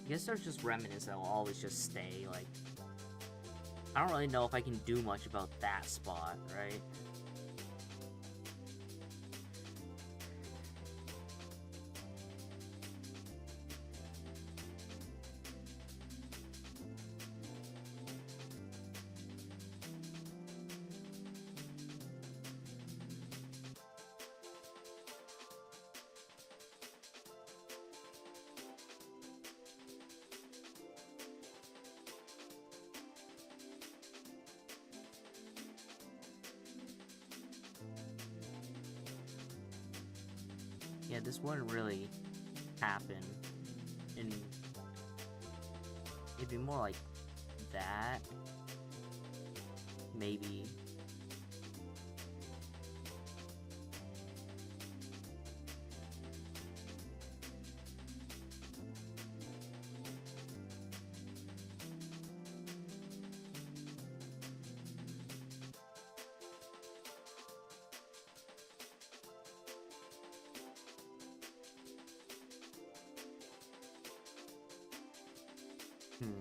I guess there's just remnants that will always just stay, like... I don't really know if I can do much about that spot, right? Yeah, this wouldn't really happen in... It'd be more like that. Maybe. Hmm.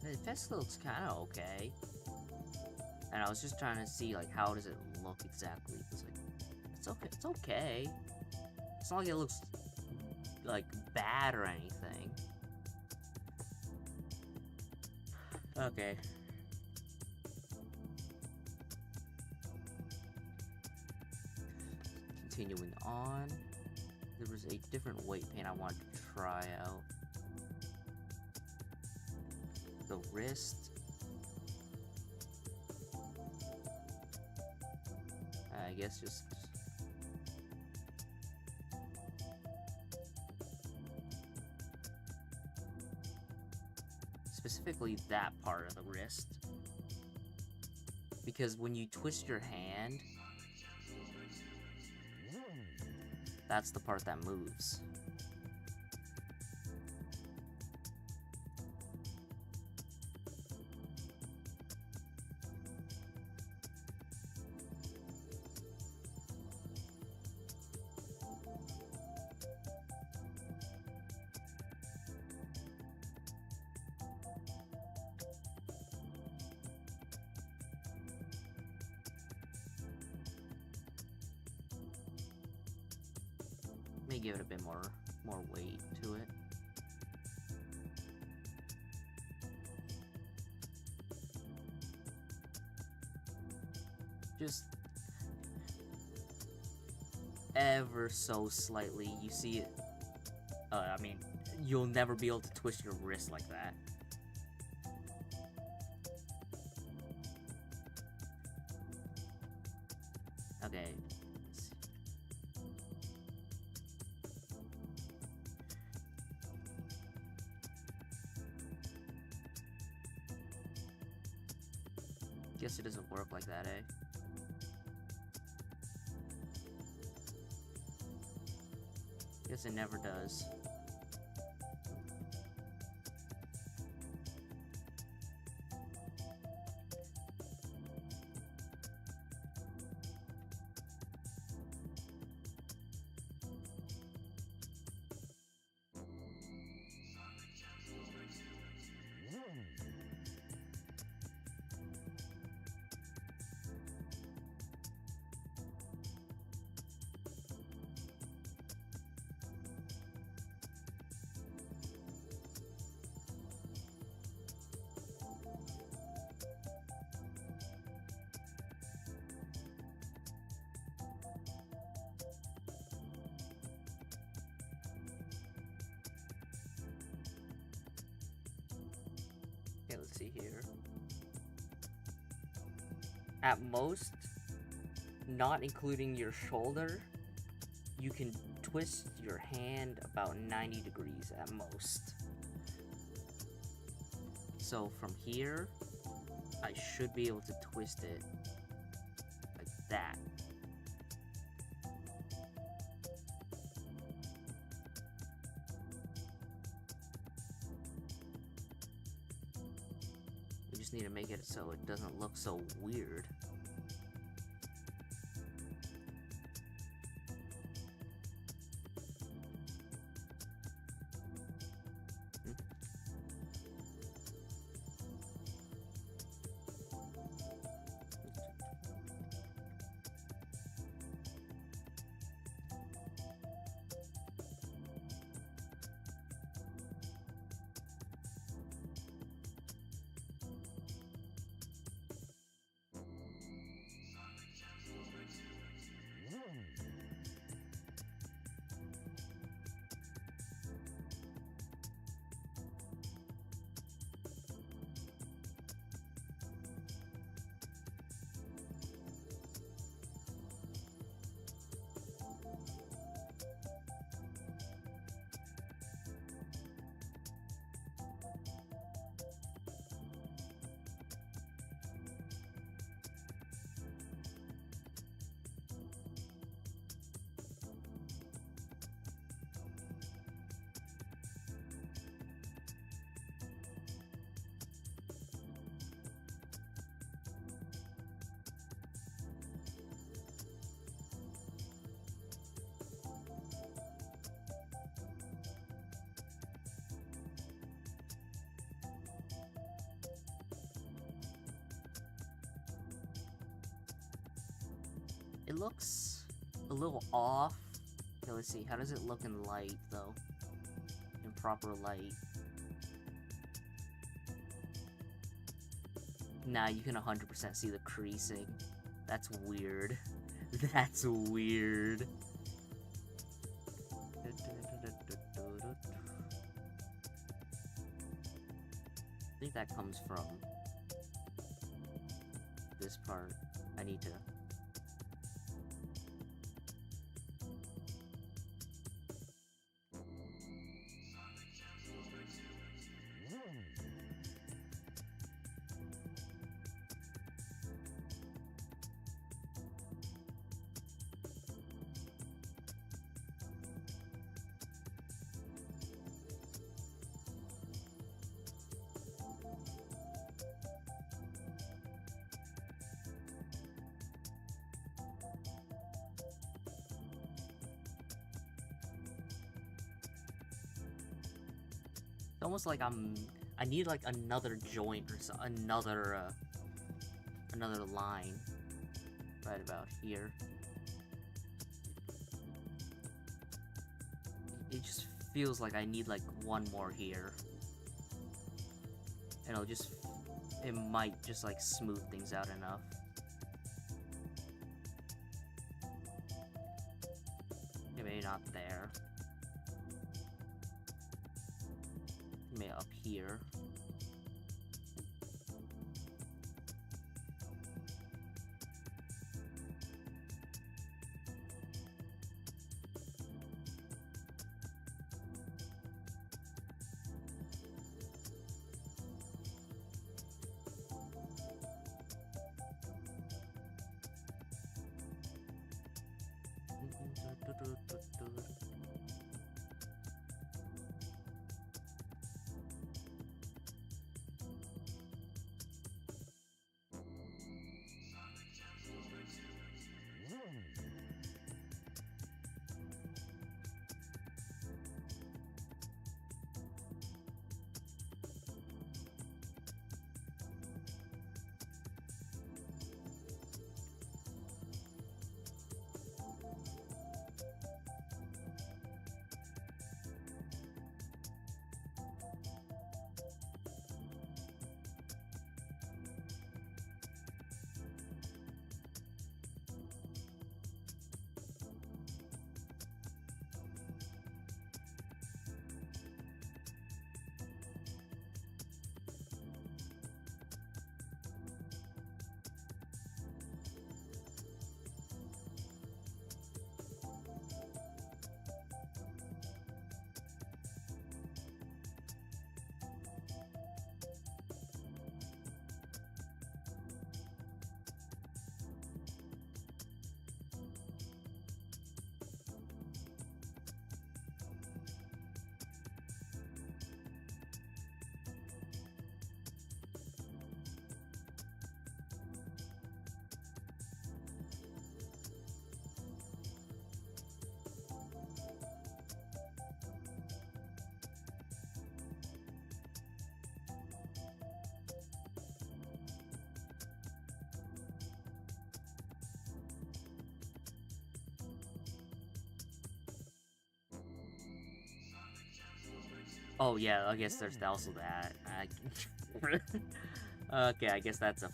The fence looks kind of okay. And I was just trying to see, like, how does it look exactly? It's like, it's okay. It's okay. It's not like it looks, like, bad or anything. Okay. Continuing on. There was a different weight paint I wanted to try out. The wrist. I guess just... specifically that part of the wrist. Because when you twist your hand, that's the part that moves. May give it a bit more weight to it. Just ever so slightly, you see it. I mean, you'll never be able to twist your wrist like that. Okay. Guess it doesn't work like that, eh? Guess it never does. Okay, let's see here. At most, not including your shoulder, you can twist your hand about 90 degrees at most. So from here, I should be able to twist it like that. We just need to make it so it doesn't look so weird. It looks a little off. Okay, let's see. How does it look in light, though? In proper light. Nah, you can 100% see the creasing. That's weird. That's weird. I think that comes from this part. I need to... It's almost like I need like another joint or another line right about here. It just feels like I need like one more here, and it might just like smooth things out enough. Maybe not there. Maybe up here. Oh yeah, I guess there's also that. Okay, I guess that's a...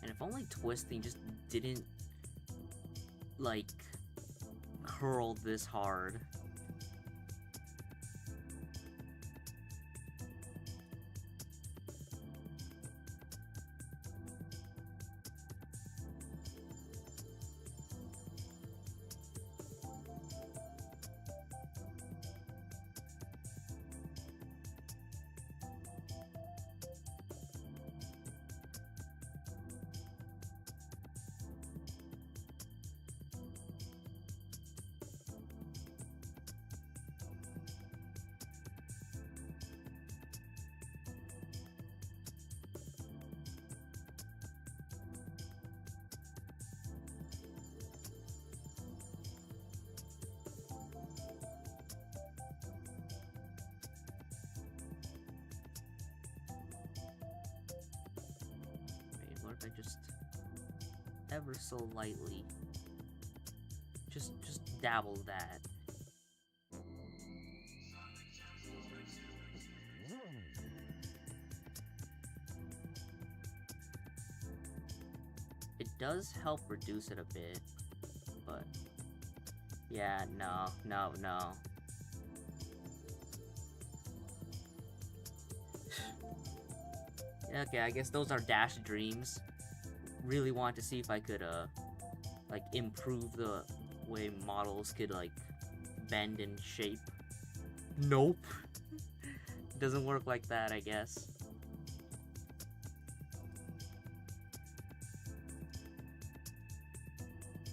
And if only twisting just didn't, like, curl this hard. if I just ever so lightly just dabble that. It does help reduce it a bit, but yeah, no. Okay, I guess those are Dash dreams. Really want to see if I could, like, improve the way models could, like, bend and shape. Nope. Doesn't work like that, I guess.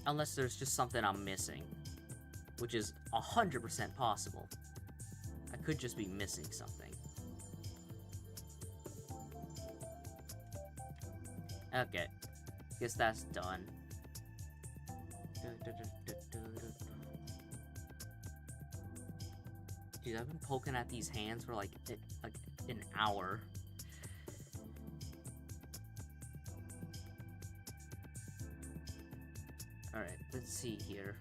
Unless there's just something I'm missing, which is 100% possible. I could just be missing something. Okay, guess that's done. Dude, I've been poking at these hands for like an hour. Alright, let's see here.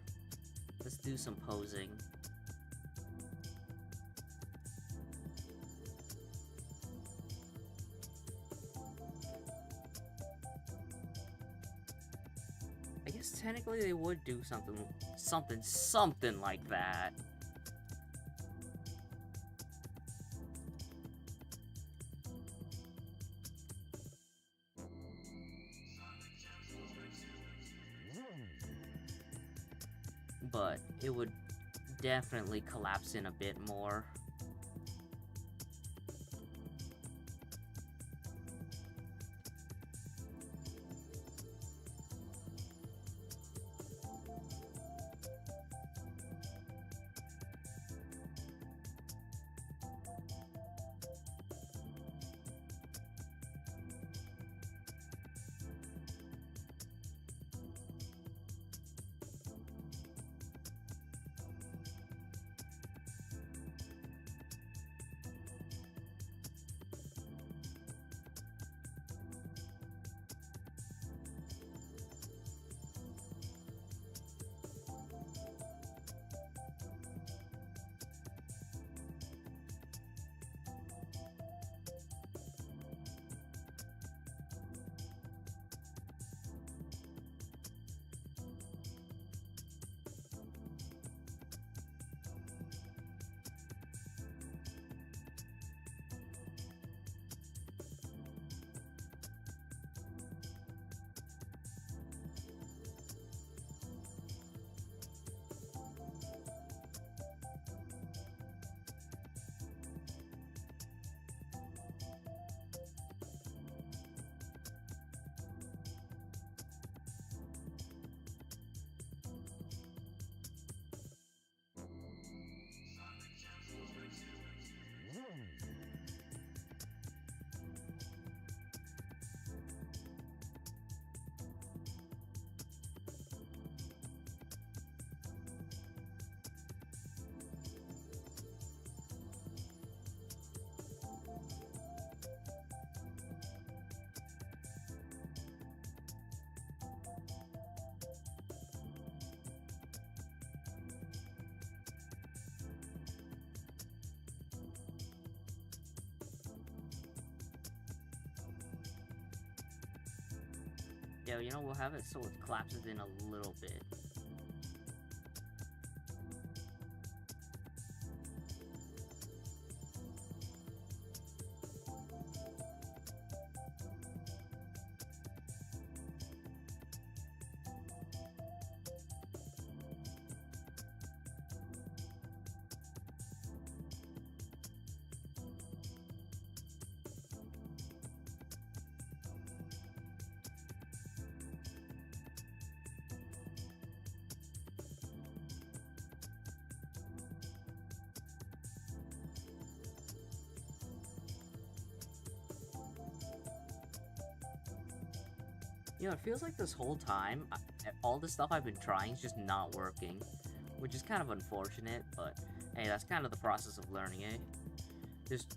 Let's do some posing. I guess technically they would do something like that. But it would definitely collapse in a bit more. Yeah, you know, we'll have it so it collapses in a little bit. You know, it feels like this whole time, all the stuff I've been trying is just not working, which is kind of unfortunate, but hey, that's kind of the process of learning, eh? Just,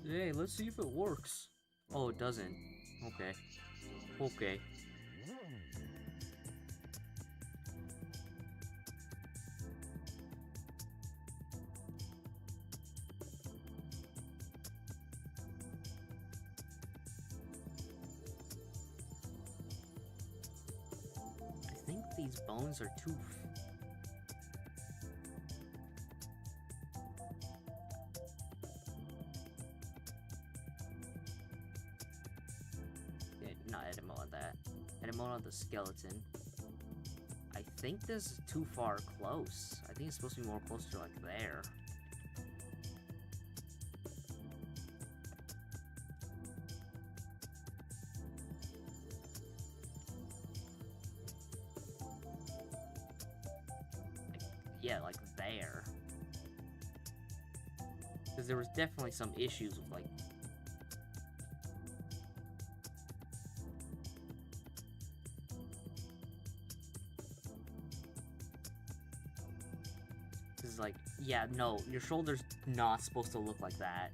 hey, let's see if it works. Oh, it doesn't. Okay. Okay. I think these bones are too... Okay, not Edamona that. Edamona the skeleton. I think this is too far close. I think it's supposed to be more close to, like, there. Yeah, like there. Because there was definitely some issues with, like... Because, like, yeah, no, your shoulder's not supposed to look like that.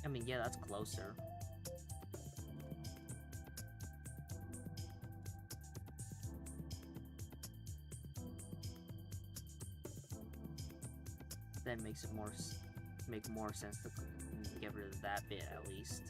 I mean, yeah, that's closer. That makes it make more sense to get rid of that bit at least.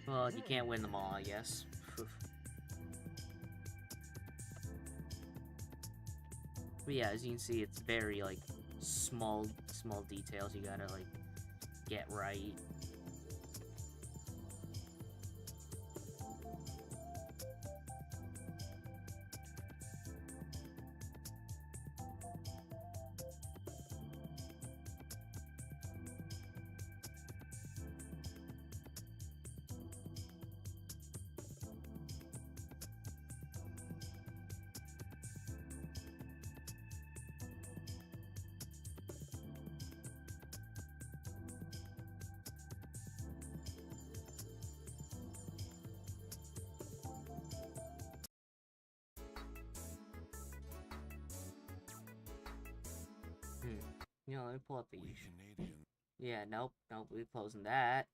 Well, you can't win them all, I guess. But yeah, as you can see, it's very, like, small details you gotta, like, get right. You know, let me pull up the... Yeah, nope, we're closing that.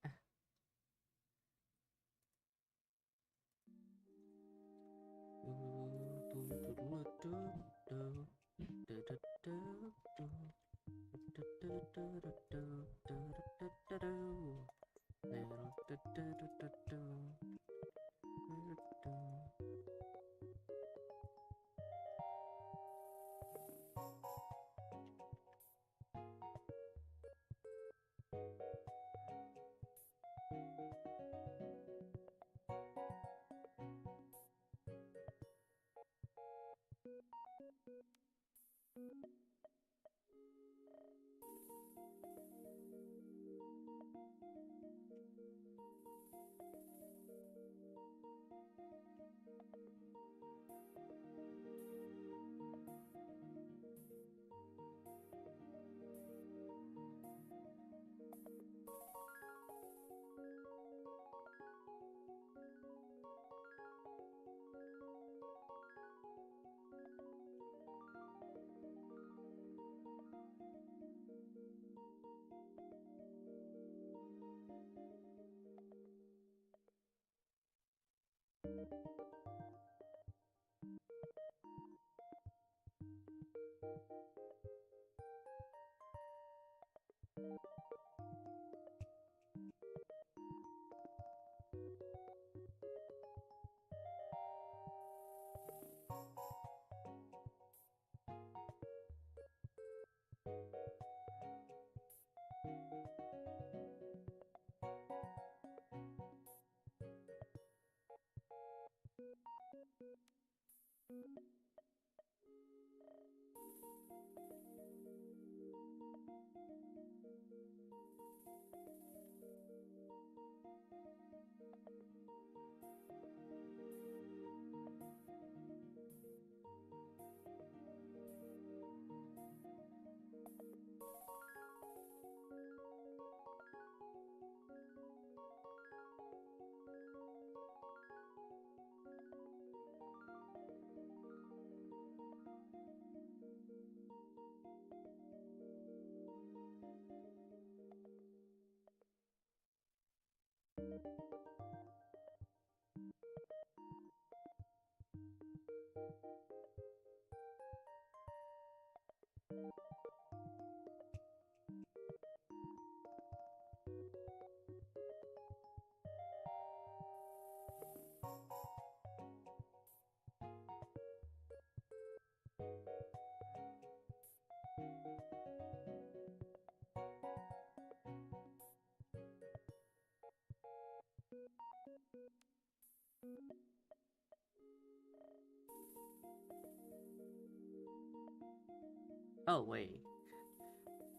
Oh, wait.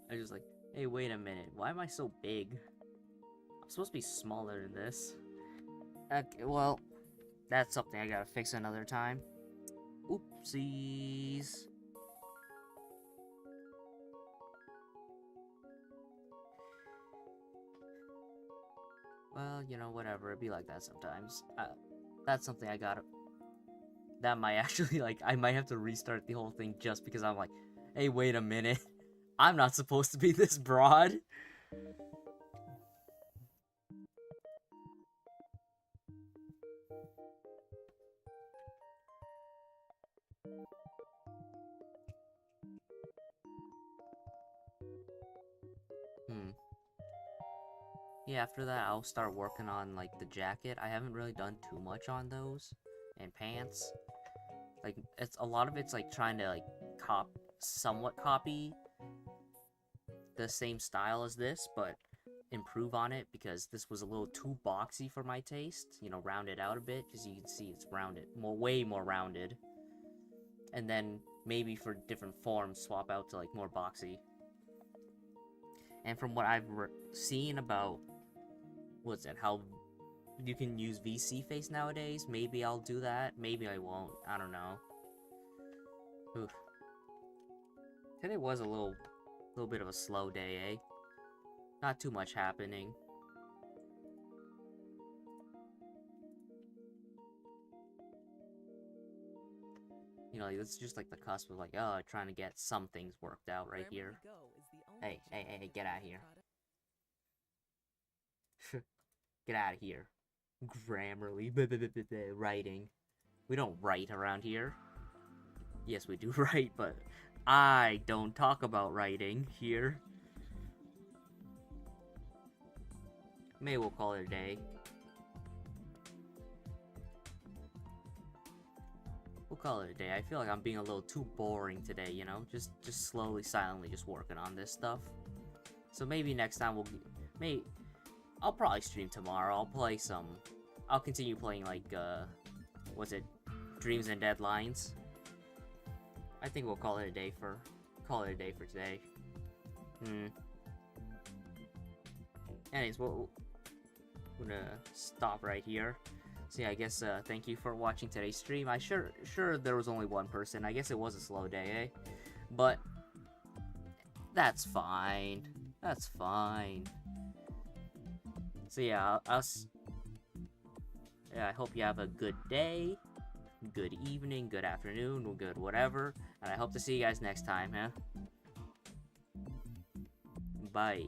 I was just like, hey, wait a minute. Why am I so big? I'm supposed to be smaller than this. Okay, well, that's something I gotta fix another time. Oopsies. Well, you know, whatever. It'd be like that sometimes. That's something I gotta... That might actually, like, I might have to restart the whole thing just because I'm like, hey, wait a minute. I'm not supposed to be this broad. Yeah, after that, I'll start working on, like, the jacket. I haven't really done too much on those. And pants. Like, it's a lot of it's like trying to like somewhat copy the same style as this, but improve on it, because this was a little too boxy for my taste. You know, round it out a bit, because you can see it's rounded, way more rounded. And then maybe for different forms, swap out to like more boxy. And from what I've seen about, what's it, how you can use VC face nowadays, maybe I'll do that. Maybe I won't. I don't know. Oof. Today was a little bit of a slow day, eh? Not too much happening. You know, it's just like the cusp of like, oh, trying to get some things worked out right here. Hey, get out of here. Get out of here. Grammarly. Writing. We don't write around here. Yes, we do write, but I don't talk about writing here. Maybe we'll call it a day. We'll call it a day. I feel like I'm being a little too boring today, you know? Just slowly, silently just working on this stuff. So maybe next time I'll probably stream tomorrow. I'll continue playing like, what's it? Dreams and Deadlines. I think we'll call it a day for today. Anyways, we're gonna stop right here. So yeah, I guess thank you for watching today's stream. Sure there was only one person. I guess it was a slow day, eh? But that's fine. That's fine. So yeah, I hope you have a good day, good evening, good afternoon, or good whatever. And I hope to see you guys next time, huh? Bye.